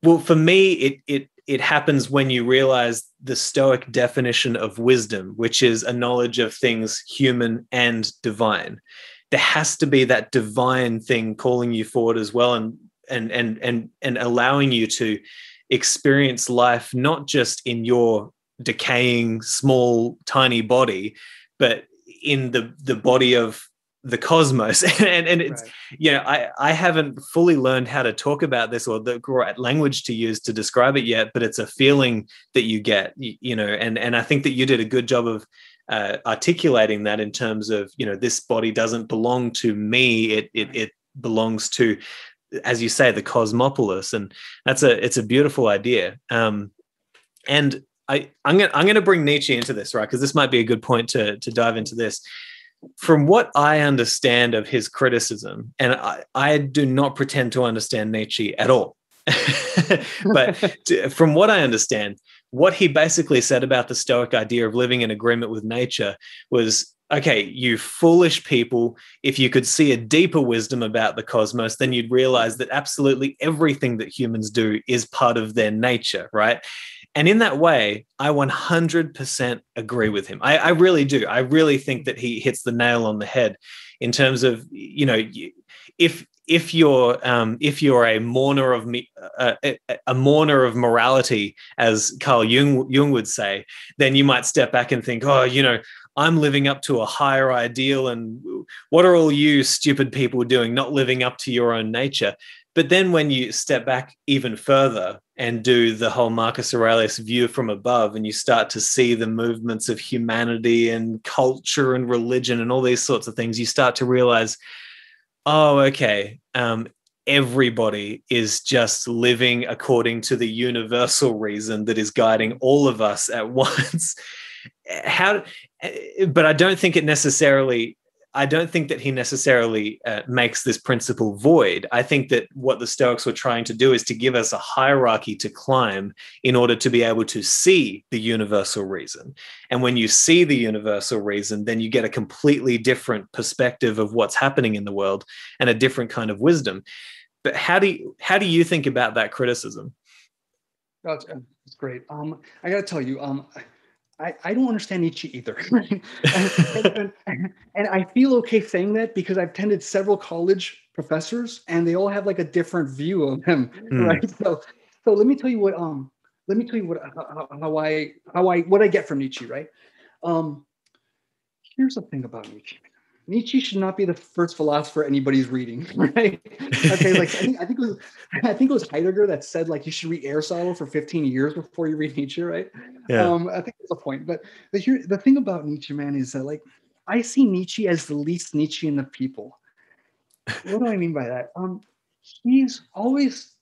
well, for me, it happens when you realize the Stoic definition of wisdom, which is a knowledge of things human and divine. There has to be that divine thing calling you forward as well, and allowing you to experience life not just in your decaying, small, tiny body, but in the body of the cosmos. and it's right. I haven't fully learned how to talk about this or the right language to use to describe it yet, but it's a feeling that you get, and I think that you did a good job of articulating that in terms of, this body doesn't belong to me, it belongs to, as you say, the cosmopolis. And it's a beautiful idea. And I'm going to bring Nietzsche into this, right? Because this might be a good point to dive into this. From what I understand of his criticism, and I do not pretend to understand Nietzsche at all, but from what I understand, what he basically said about the Stoic idea of living in agreement with nature was, okay, you foolish people, if you could see a deeper wisdom about the cosmos, then you'd realize that absolutely everything that humans do is part of their nature, right? And in that way, I 100% agree with him. I really do. I really think that he hits the nail on the head in terms of, if you're a mourner of a mourner of morality, as Carl Jung would say, then you might step back and think, oh, I'm living up to a higher ideal, and what are all you stupid people doing, not living up to your own nature? But then when you step back even further and do the whole Marcus Aurelius view from above, and you start to see the movements of humanity and culture and religion and all these sorts of things, you start to realize, oh, okay, everybody is just living according to the universal reason that is guiding all of us at once. But I don't think that he necessarily makes this principle void. I think that what the Stoics were trying to do is to give us a hierarchy to climb in order to be able to see the universal reason. And when you see the universal reason, then you get a completely different perspective of what's happening in the world and a different kind of wisdom. But how do you think about that criticism? That's great. I got to tell you, I don't understand Nietzsche either. and I feel okay saying that because I've attended several college professors and they all have like a different view of him, right? So let me tell you what what I get from Nietzsche, right? Here's the thing about Nietzsche. Nietzsche should not be the first philosopher anybody's reading, right? Okay, like I think it was Heidegger that said like you should read Aristotle for 15 years before you read Nietzsche, right? Yeah. I think that's the point. But the thing about Nietzsche, man, is that like I see Nietzsche as the least Nietzschean of people. What do I mean by that? He's always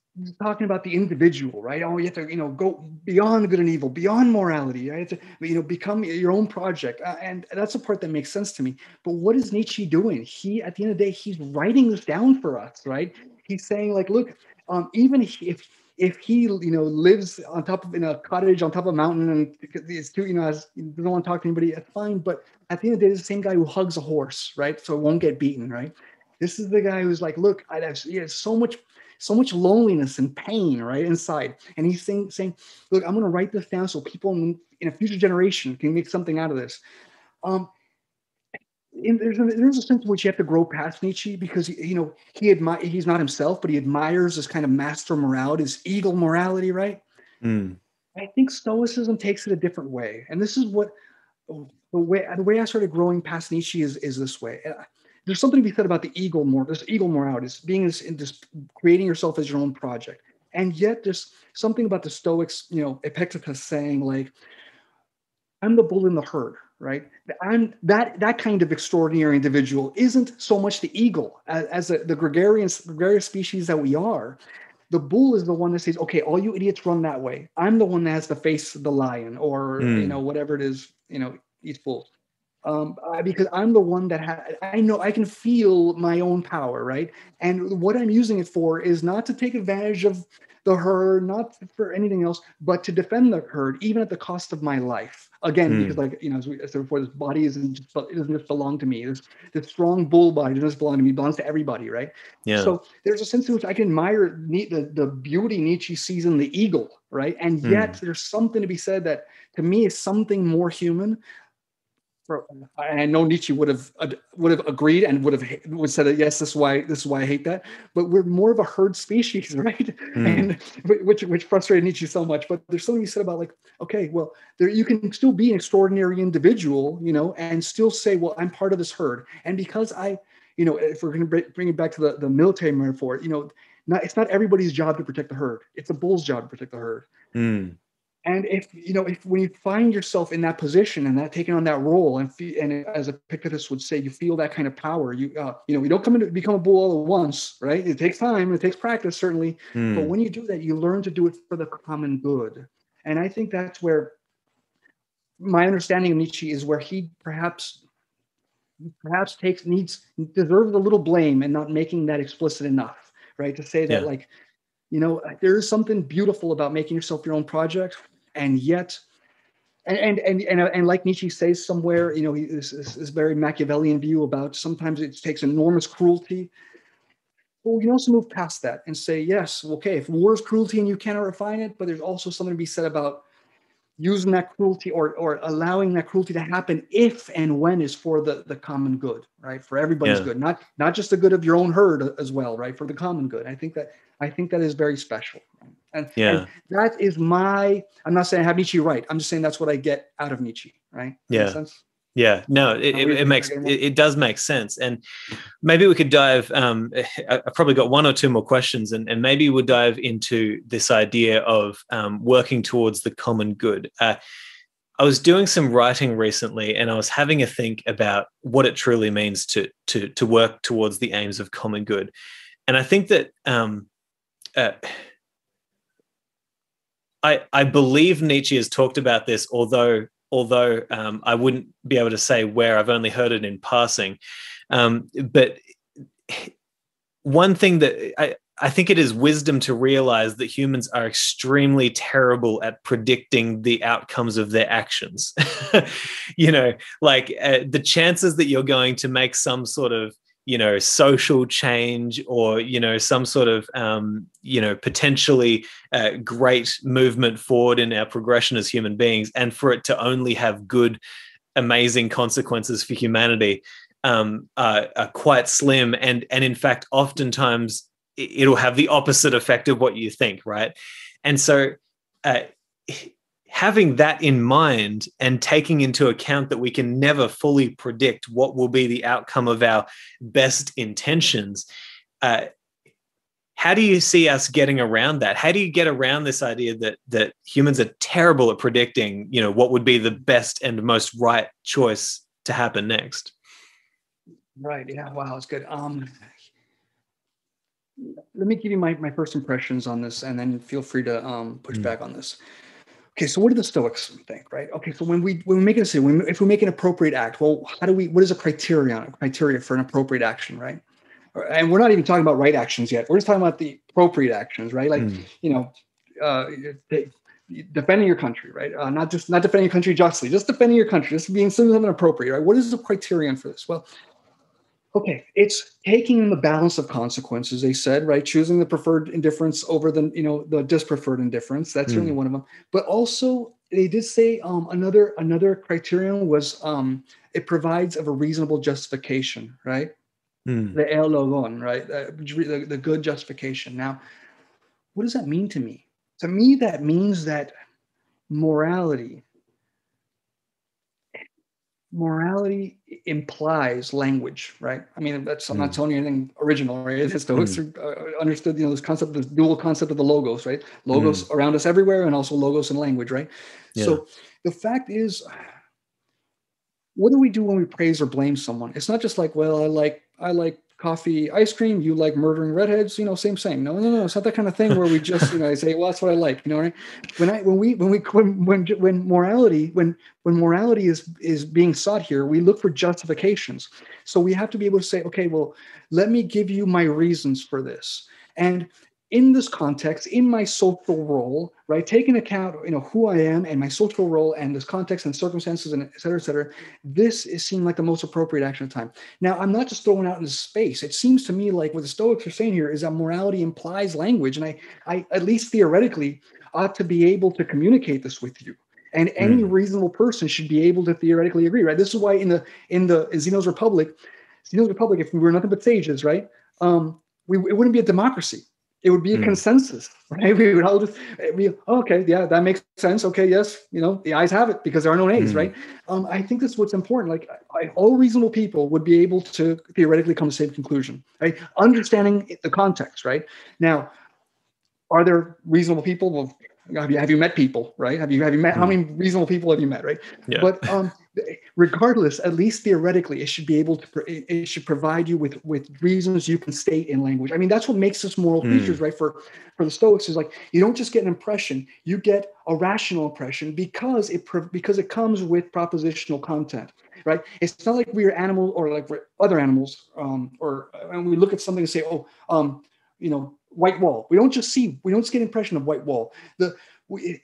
talking about the individual, right? Oh, you have to, go beyond good and evil, beyond morality, right? To, become your own project. And that's the part that makes sense to me. But what is Nietzsche doing? At the end of the day, he's writing this down for us, right? He's saying like, look, even if he, lives on top of in a cottage on top of a mountain and it's too, doesn't want to talk to anybody, that's fine. But at the end of the day, it's the same guy who hugs a horse, right? So it won't get beaten, right? This is the guy who's like, look, I have so much loneliness and pain, right, inside. And he's saying, look, I'm going to write this down so people in a future generation can make something out of this. There's a sense in which you have to grow past Nietzsche because, he's not himself, but he admires this kind of master morality, this eagle morality, right? I think Stoicism takes it a different way. And this is what the way I started growing past Nietzsche is this way. There's something to be said about this eagle morality, this being this creating yourself as your own project. And yet there's something about the Stoics, Epictetus saying like, I'm the bull in the herd, right? I'm that kind of extraordinary individual isn't so much the eagle as the gregarious species that we are. The bull is the one that says, okay, all you idiots run that way. I'm the one that has to face the lion or, whatever it is, eats bulls. Because I'm the one that I know I can feel my own power, right? And what I'm using it for is not to take advantage of the herd, not for anything else, but to defend the herd, even at the cost of my life. Again, because as we said before, this body it doesn't just belong to me. This strong bull body doesn't just belong to me; it belongs to everybody, right? Yeah. So there's a sense in which I can admire the beauty Nietzsche sees in the eagle, right? And yet there's something to be said that to me is something more human. I know Nietzsche would have agreed and would said that, yes, this is why I hate that. But we're more of a herd species, right? And which frustrated Nietzsche so much. But there's something you said about like, okay, well, you can still be an extraordinary individual, and still say, well, I'm part of this herd. And because if we're going to bring it back to the military metaphor, it's not everybody's job to protect the herd. It's the bull's job to protect the herd. And if when you find yourself in that position and that taking on that role, and as Epictetus would say, you feel that kind of power. You don't come in to become a bull all at once, right? It takes time, it takes practice, certainly. But when you do that, you learn to do it for the common good. And I think that's where my understanding of Nietzsche is where he perhaps deserves a little blame and not making that explicit enough, right? To say that there is something beautiful about making yourself your own project. And yet, and like Nietzsche says somewhere, this very Machiavellian view about sometimes it takes enormous cruelty. But we can also move past that and say, yes, okay, if war is cruelty and you cannot refine it, but there's also something to be said about using that cruelty or allowing that cruelty to happen if and when is for the common good, right? For everybody's good, not just the good of your own herd as well, right? For the common good. I think that is very special. And that is I'm not saying I have Nietzsche right. I'm just saying that's what I get out of Nietzsche, right? Makes sense? Yeah, no, it does make sense. And maybe we could dive, I've probably got one or two more questions, and maybe we'll dive into this idea of working towards the common good. I was doing some writing recently, and I was having a think about what it truly means to work towards the aims of common good. And I think that I believe Nietzsche has talked about this, although I wouldn't be able to say where. I've only heard it in passing. But one thing that I think it is wisdom to realize that humans are extremely terrible at predicting the outcomes of their actions. The chances that you're going to make some sort of social change or some sort of potentially great movement forward in our progression as human beings, and for it to only have good, amazing consequences for humanity are quite slim, and in fact oftentimes it'll have the opposite effect of what you think, right? And so having that in mind and taking into account that we can never fully predict what will be the outcome of our best intentions, how do you see us getting around that? How do you get around this idea that humans are terrible at predicting, what would be the best and most right choice to happen next? Right. Yeah. Wow. That's good. Let me give you my first impressions on this, and then feel free to push back on this. Okay, so what do the Stoics think, right? Okay, so when we make a decision, if we make an appropriate act, well, what is a criteria for an appropriate action, right? And we're not even talking about right actions yet. We're just talking about the appropriate actions, right? Like, defending your country, right? Not defending your country justly, just defending your country, just being something appropriate, right? What is the criterion for this? Well, okay, it's taking in the balance of consequences, they said, right? Choosing the preferred indifference over the dispreferred indifference. That's certainly one of them. But also, they did say another criterion was it provides of a reasonable justification, right? The eologon, right? The good justification. Now, what does that mean to me? To me, that means that morality implies language, right? I mean, I'm not telling you anything original, right? The Stoics understood, this concept, this dual concept of the logos, right? Logos around us everywhere, and also logos in language, right? Yeah. So the fact is, what do we do when we praise or blame someone? It's not just like, well, I like coffee, ice cream. You like murdering redheads, same. No. It's not that kind of thing where we just, I say, well, that's what I like, right? When morality is being sought here, we look for justifications. So we have to be able to say, okay, well, let me give you my reasons for this. And in this context, in my social role, right, taking account, who I am and my social role and this context and circumstances and et cetera, this is seeming like the most appropriate action of time. Now, I'm not just throwing out into space. It seems to me like what the Stoics are saying here is that morality implies language. And I at least theoretically, ought to be able to communicate this with you. And any reasonable person should be able to theoretically agree, right? This is why in Zeno's Republic, if we were nothing but sages, right, it wouldn't be a democracy. It would be a consensus, right? We would all just be, okay, yeah, that makes sense. Okay, yes, the ayes have it because there are no nays, right? I think that's what's important. Like, all reasonable people would be able to theoretically come to the same conclusion, right? Understanding the context, right? Now, are there reasonable people? Well, have you met people, right? Have you met, how many reasonable people have you met, right? Yeah. But regardless, at least theoretically, it should provide you with reasons you can state in language. I mean, that's what makes us moral creatures, right? For the Stoics, is like, you don't just get an impression, you get a rational impression because it comes with propositional content, right? It's not like we're animals or like we're other animals, and we look at something and say, white wall. We don't just get an impression of white wall.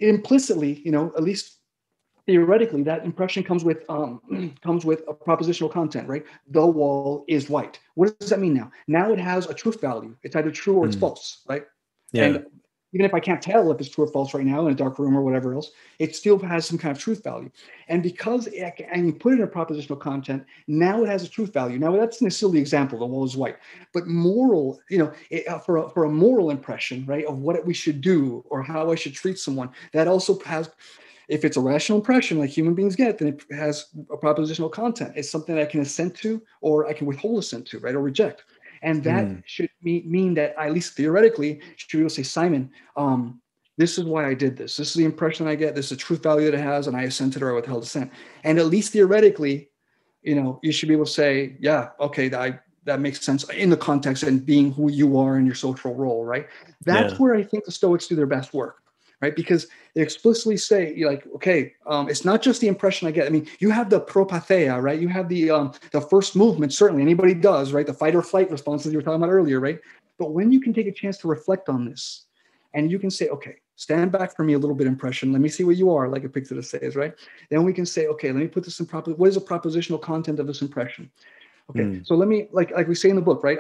implicitly, at least theoretically, that impression comes with a propositional content, right? The wall is white. What does that mean now? Now it has a truth value. It's either true or it's false, right? Yeah. And even if I can't tell if it's true or false right now in a dark room or whatever else, it still has some kind of truth value. And because and you put it in a propositional content, now it has a truth value. Now that's a silly example. The wall is white, but moral, for a moral impression, right, of what we should do or how I should treat someone, that also has. If it's a rational impression like human beings get, then it has a propositional content. It's something that I can assent to or I can withhold assent to, right, or reject. And that should mean that at least theoretically, should be able to say, Simon, this is why I did this. This is the impression I get. This is the truth value that it has, and I assented or I withheld assent. And at least theoretically, you should be able to say, yeah, okay, that makes sense in the context and being who you are in your social role, right? That's where I think the Stoics do their best work. Right, because they explicitly say, like, okay, it's not just the impression I get. I mean, you have the propatheia, right? You have the first movement. Certainly, anybody does, right? The fight or flight responses you were talking about earlier, right? But when you can take a chance to reflect on this, and you can say, okay, stand back for me a little bit, impression. Let me see what you are, like Epictetus says, right? Then we can say, okay, let me put this in what is the propositional content of this impression? Okay, so let me, like we say in the book, right?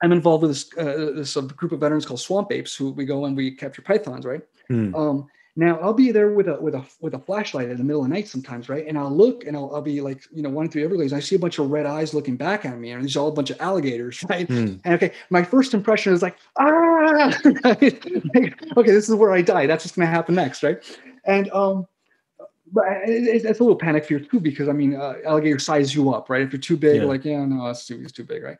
I'm involved with this group of veterans called Swamp Apes, who we go and we capture pythons, right? Now I'll be there with a flashlight in the middle of the night sometimes, right? And I'll look and I'll be like, wandering through Everglades. I see a bunch of red eyes looking back at me, and there's all a bunch of alligators, right? And okay, my first impression is like, right? Okay, this is where I die. That's what's going to happen next, right? And but it's a little panic fear too, because I mean, alligators size you up, right? If you're too big, like, yeah, no, it's too big, right?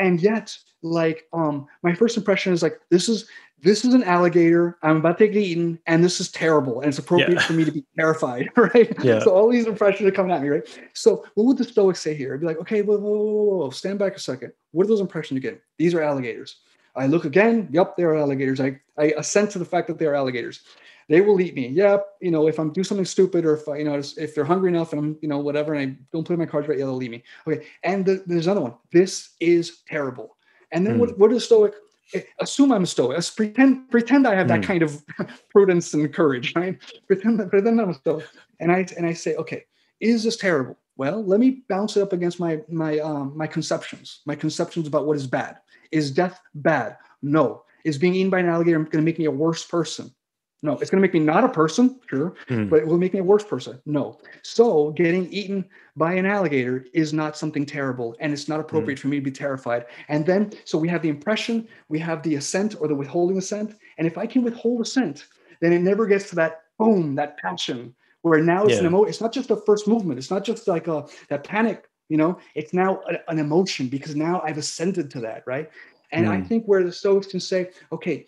And yet, like, my first impression is like, this is an alligator. I'm about to get eaten, and this is terrible, and it's appropriate for me to be terrified, right? So all these impressions are coming at me, right? So what would the Stoics say here? I'd be like, okay, whoa, stand back a second. What are those impressions you get? These are alligators. I look again. Yep, they are alligators. I assent to the fact that they are alligators. They will eat me. Yep. If I'm do something stupid, or if they're hungry enough and I'm, whatever, and I don't play my cards right, they'll eat me. Okay. And there's another one. This is terrible. And then what is Stoic? Assume I'm a Stoic. Let's pretend I have that kind of prudence and courage, right? Pretend I'm a Stoic. And I say, okay, is this terrible? Well, let me bounce it up against my conceptions about what is bad. Is death bad? No. Is being eaten by an alligator going to make me a worse person? No. It's going to make me not a person, sure, but it will make me a worse person. No. So getting eaten by an alligator is not something terrible, and it's not appropriate for me to be terrified. And then, so we have the impression, we have the assent or the withholding assent. And if I can withhold assent, then it never gets to that boom, that passion, where now it's an emotion. It's not just the first movement. It's not just like that panic, it's now an emotion, because now I've assented to that, right? And I think where the Stoics can say, okay,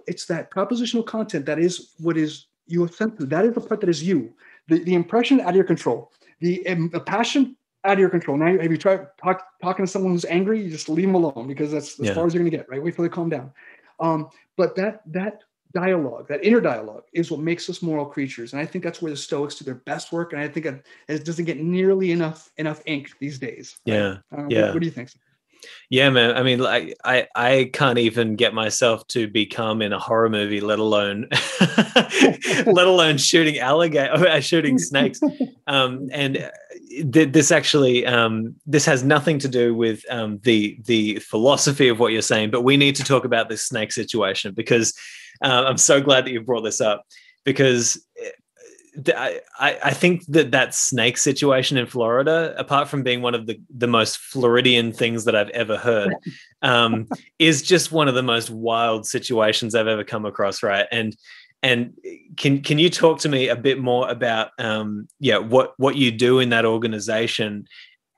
it's that propositional content that is what is you assent to. That is the part that is you. The impression out of your control. The passion out of your control. Now, have you tried talking to someone who's angry? You just leave them alone, because that's as far as you're going to get, right? Wait till they calm down. But that dialogue, that inner dialogue, is what makes us moral creatures. And I think that's where the Stoics do their best work. And I think it doesn't get nearly enough ink these days. Right? What do you think? Yeah, man. I mean, like, I can't even get myself to be calm in a horror movie, let alone shooting shooting snakes. And this actually this has nothing to do with the philosophy of what you're saying, but we need to talk about this snake situation, because I'm so glad that you brought this up, because I think that snake situation in Florida, apart from being one of the most Floridian things that I've ever heard, is just one of the most wild situations I've ever come across, right? And can you talk to me a bit more about what you do in that organization,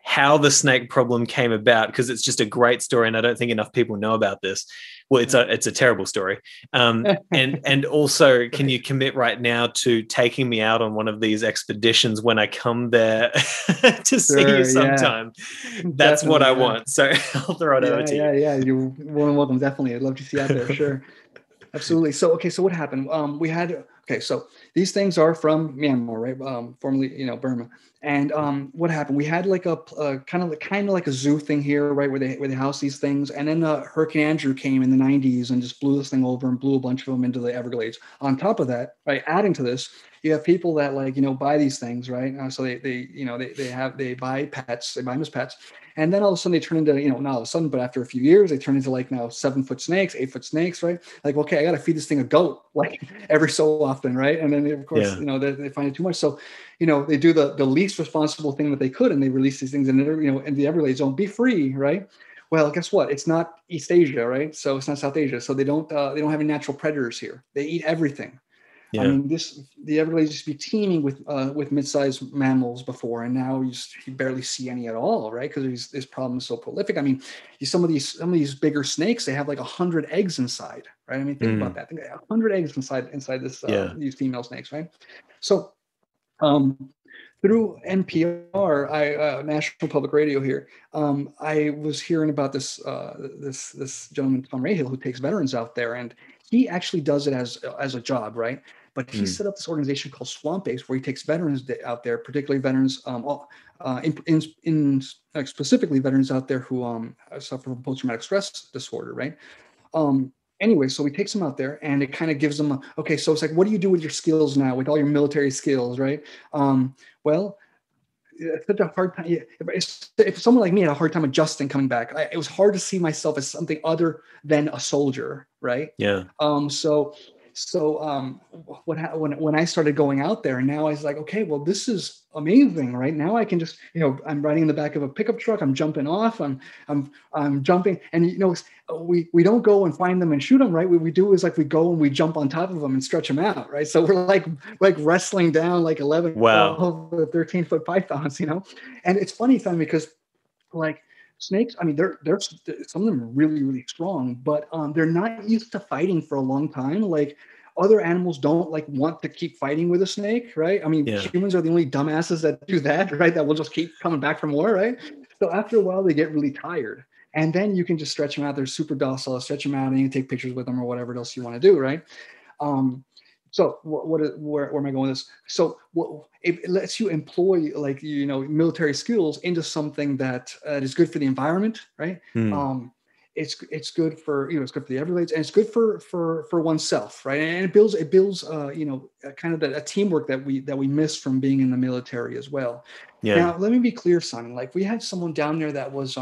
how the snake problem came about, because it's just a great story, and I don't think enough people know about this. Well, it's a terrible story. And also, can you commit right now to taking me out on one of these expeditions when I come there to see you sometime? That's what I want. So I'll throw it over to you. Yeah. You're more than welcome. Definitely. I'd love to see you out there. Sure. Absolutely. So what happened? okay, so these things are from Myanmar, right? Formerly, Burma. And what happened? We had like a kind of like a zoo thing here, right, where they house these things. And then Hurricane Andrew came in the 90s and just blew this thing over and blew a bunch of them into the Everglades. On top of that, right, adding to this, you have people that buy these things, right? So they buy pets, they buy them as pets. And then all of a sudden they turn into, not all of a sudden, but after a few years, they turn into like now 7-foot snakes, 8-foot snakes, right? Like, okay, I got to feed this thing a goat like every so often, right? And then of course, they find it too much. So, they do the least responsible thing that they could, and they release these things in the Everglades zone, be free, right? Well, guess what? It's not East Asia, right? So it's not South Asia. So they don't have any natural predators here. They eat everything. Yeah. I mean, the Everglades used to be teeming with mid-sized mammals before, and now you barely see any at all, right? Because this problem is so prolific. I mean, some of these bigger snakes, they have like 100 eggs inside, right? I mean, think about that. Think 100 eggs inside this these female snakes, right? So, through NPR, National Public Radio here, I was hearing about this gentleman Tom Rahill who takes veterans out there, and he actually does it as a job, right? But he set up this organization called Swamp Base, where he takes veterans out there, particularly veterans, specifically veterans out there who suffer from post-traumatic stress disorder, right? Anyway, so he takes them out there, and it kind of gives them okay. So it's like, what do you do with your skills now, with all your military skills, right? Well, it's such a hard time. If someone like me had a hard time adjusting coming back, it was hard to see myself as something other than a soldier, right? Yeah. So when I started going out there, and now I was like, okay, well, this is amazing, right? Now I can just, I'm riding in the back of a pickup truck, I'm jumping off, I'm jumping, and we don't go and find them and shoot them, right? What we do is like we go and we jump on top of them and stretch them out, right? So we're like wrestling down like 11, Wow. 12, 13-foot pythons, and it's funny, Simon, because like snakes, I mean, they're some of them are really, really strong, but they're not used to fighting for a long time. Like other animals don't want to keep fighting with a snake, right? I mean, humans are the only dumbasses that do that, right? That will just keep coming back for more, right? So after a while, they get really tired. And then you can just stretch them out. They're super docile. Stretch them out, and you can take pictures with them or whatever else you want to do, right? So where am I going with this? So it lets you employ military skills into something that is good for the environment, right? It's good for it's good for the Everglades, and it's good for oneself, right? And it builds kind of a teamwork that we miss from being in the military as well. Yeah. Now let me be clear, Simon. Like we had someone down there that was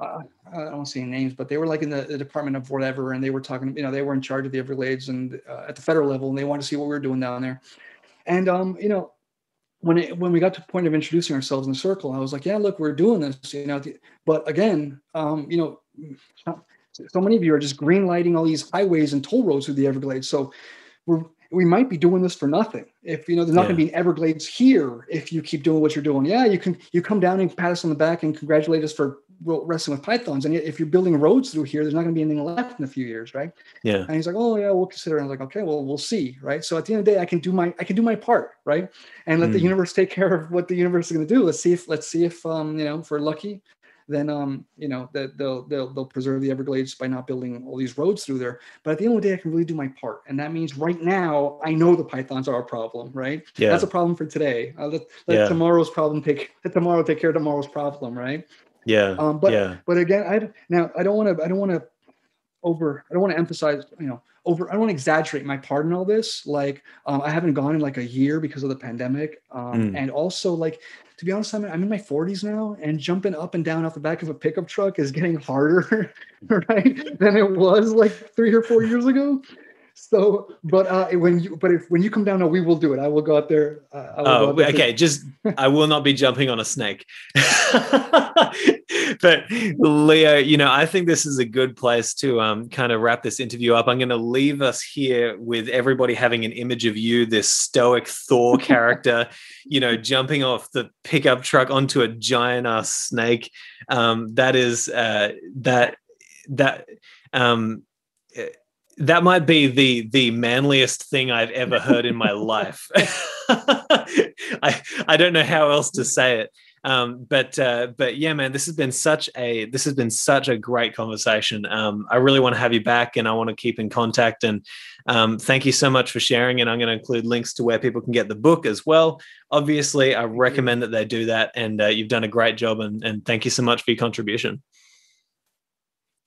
I don't want to say names, but they were like in the department of whatever, and they were talking, they were in charge of the Everglades and at the federal level, and they wanted to see what we were doing down there. And when we got to the point of introducing ourselves in the circle, I was like, yeah, look, we're doing this, but again, so many of you are just green lighting all these highways and toll roads through the Everglades. So we might be doing this for nothing. If there's not going to be an Everglades here if you keep doing what you're doing. Yeah, you come down and pat us on the back and congratulate us for wrestling with pythons. And if you're building roads through here, there's not going to be anything left in a few years, right? Yeah. And he's like, oh yeah, we'll consider. And I was like, okay, well, we'll see, right? So at the end of the day, I can do my part, right? And let the universe take care of what the universe is going to do. Let's see if if we're lucky, then that they'll preserve the Everglades by not building all these roads through there. But at the end of the day, I can really do my part, and that means right now I know the pythons are a problem, right? Yeah. That's a problem for today. Let tomorrow's problem take care of tomorrow's problem, right? Yeah. But again, I don't want to emphasize, I don't want to exaggerate my part in all this. Like, I haven't gone in like a year because of the pandemic. And also, like, to be honest, I'm in my 40s now, and jumping up and down off the back of a pickup truck is getting harder, right, than it was like 3 or 4 years ago. So, when you come down, we will do it. I will go out there. Okay. I will not be jumping on a snake. But Leo, I think this is a good place to kind of wrap this interview up. I'm going to leave us here with everybody having an image of you, this stoic Thor character, jumping off the pickup truck onto a giant ass snake. That might be the manliest thing I've ever heard in my life. I don't know how else to say it. But yeah, man, this has been such a great conversation. I really want to have you back, and I want to keep in contact. And thank you so much for sharing. And I'm going to include links to where people can get the book as well. Obviously, I recommend that they do that. And you've done a great job. And thank you so much for your contribution.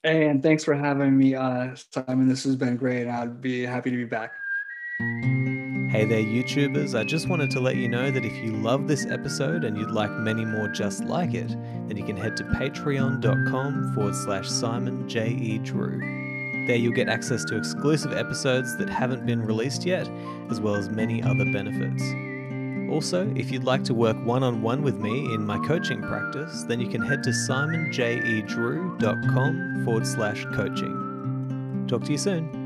And thanks for having me, Simon. This has been great. I'd be happy to be back. Hey there, YouTubers. I just wanted to let you know that if you love this episode and you'd like many more just like it, then you can head to patreon.com/Simon J.E. Drew. There you'll get access to exclusive episodes that haven't been released yet, as well as many other benefits. Also, if you'd like to work one-on-one with me in my coaching practice, then you can head to simonjedrew.com/coaching. Talk to you soon.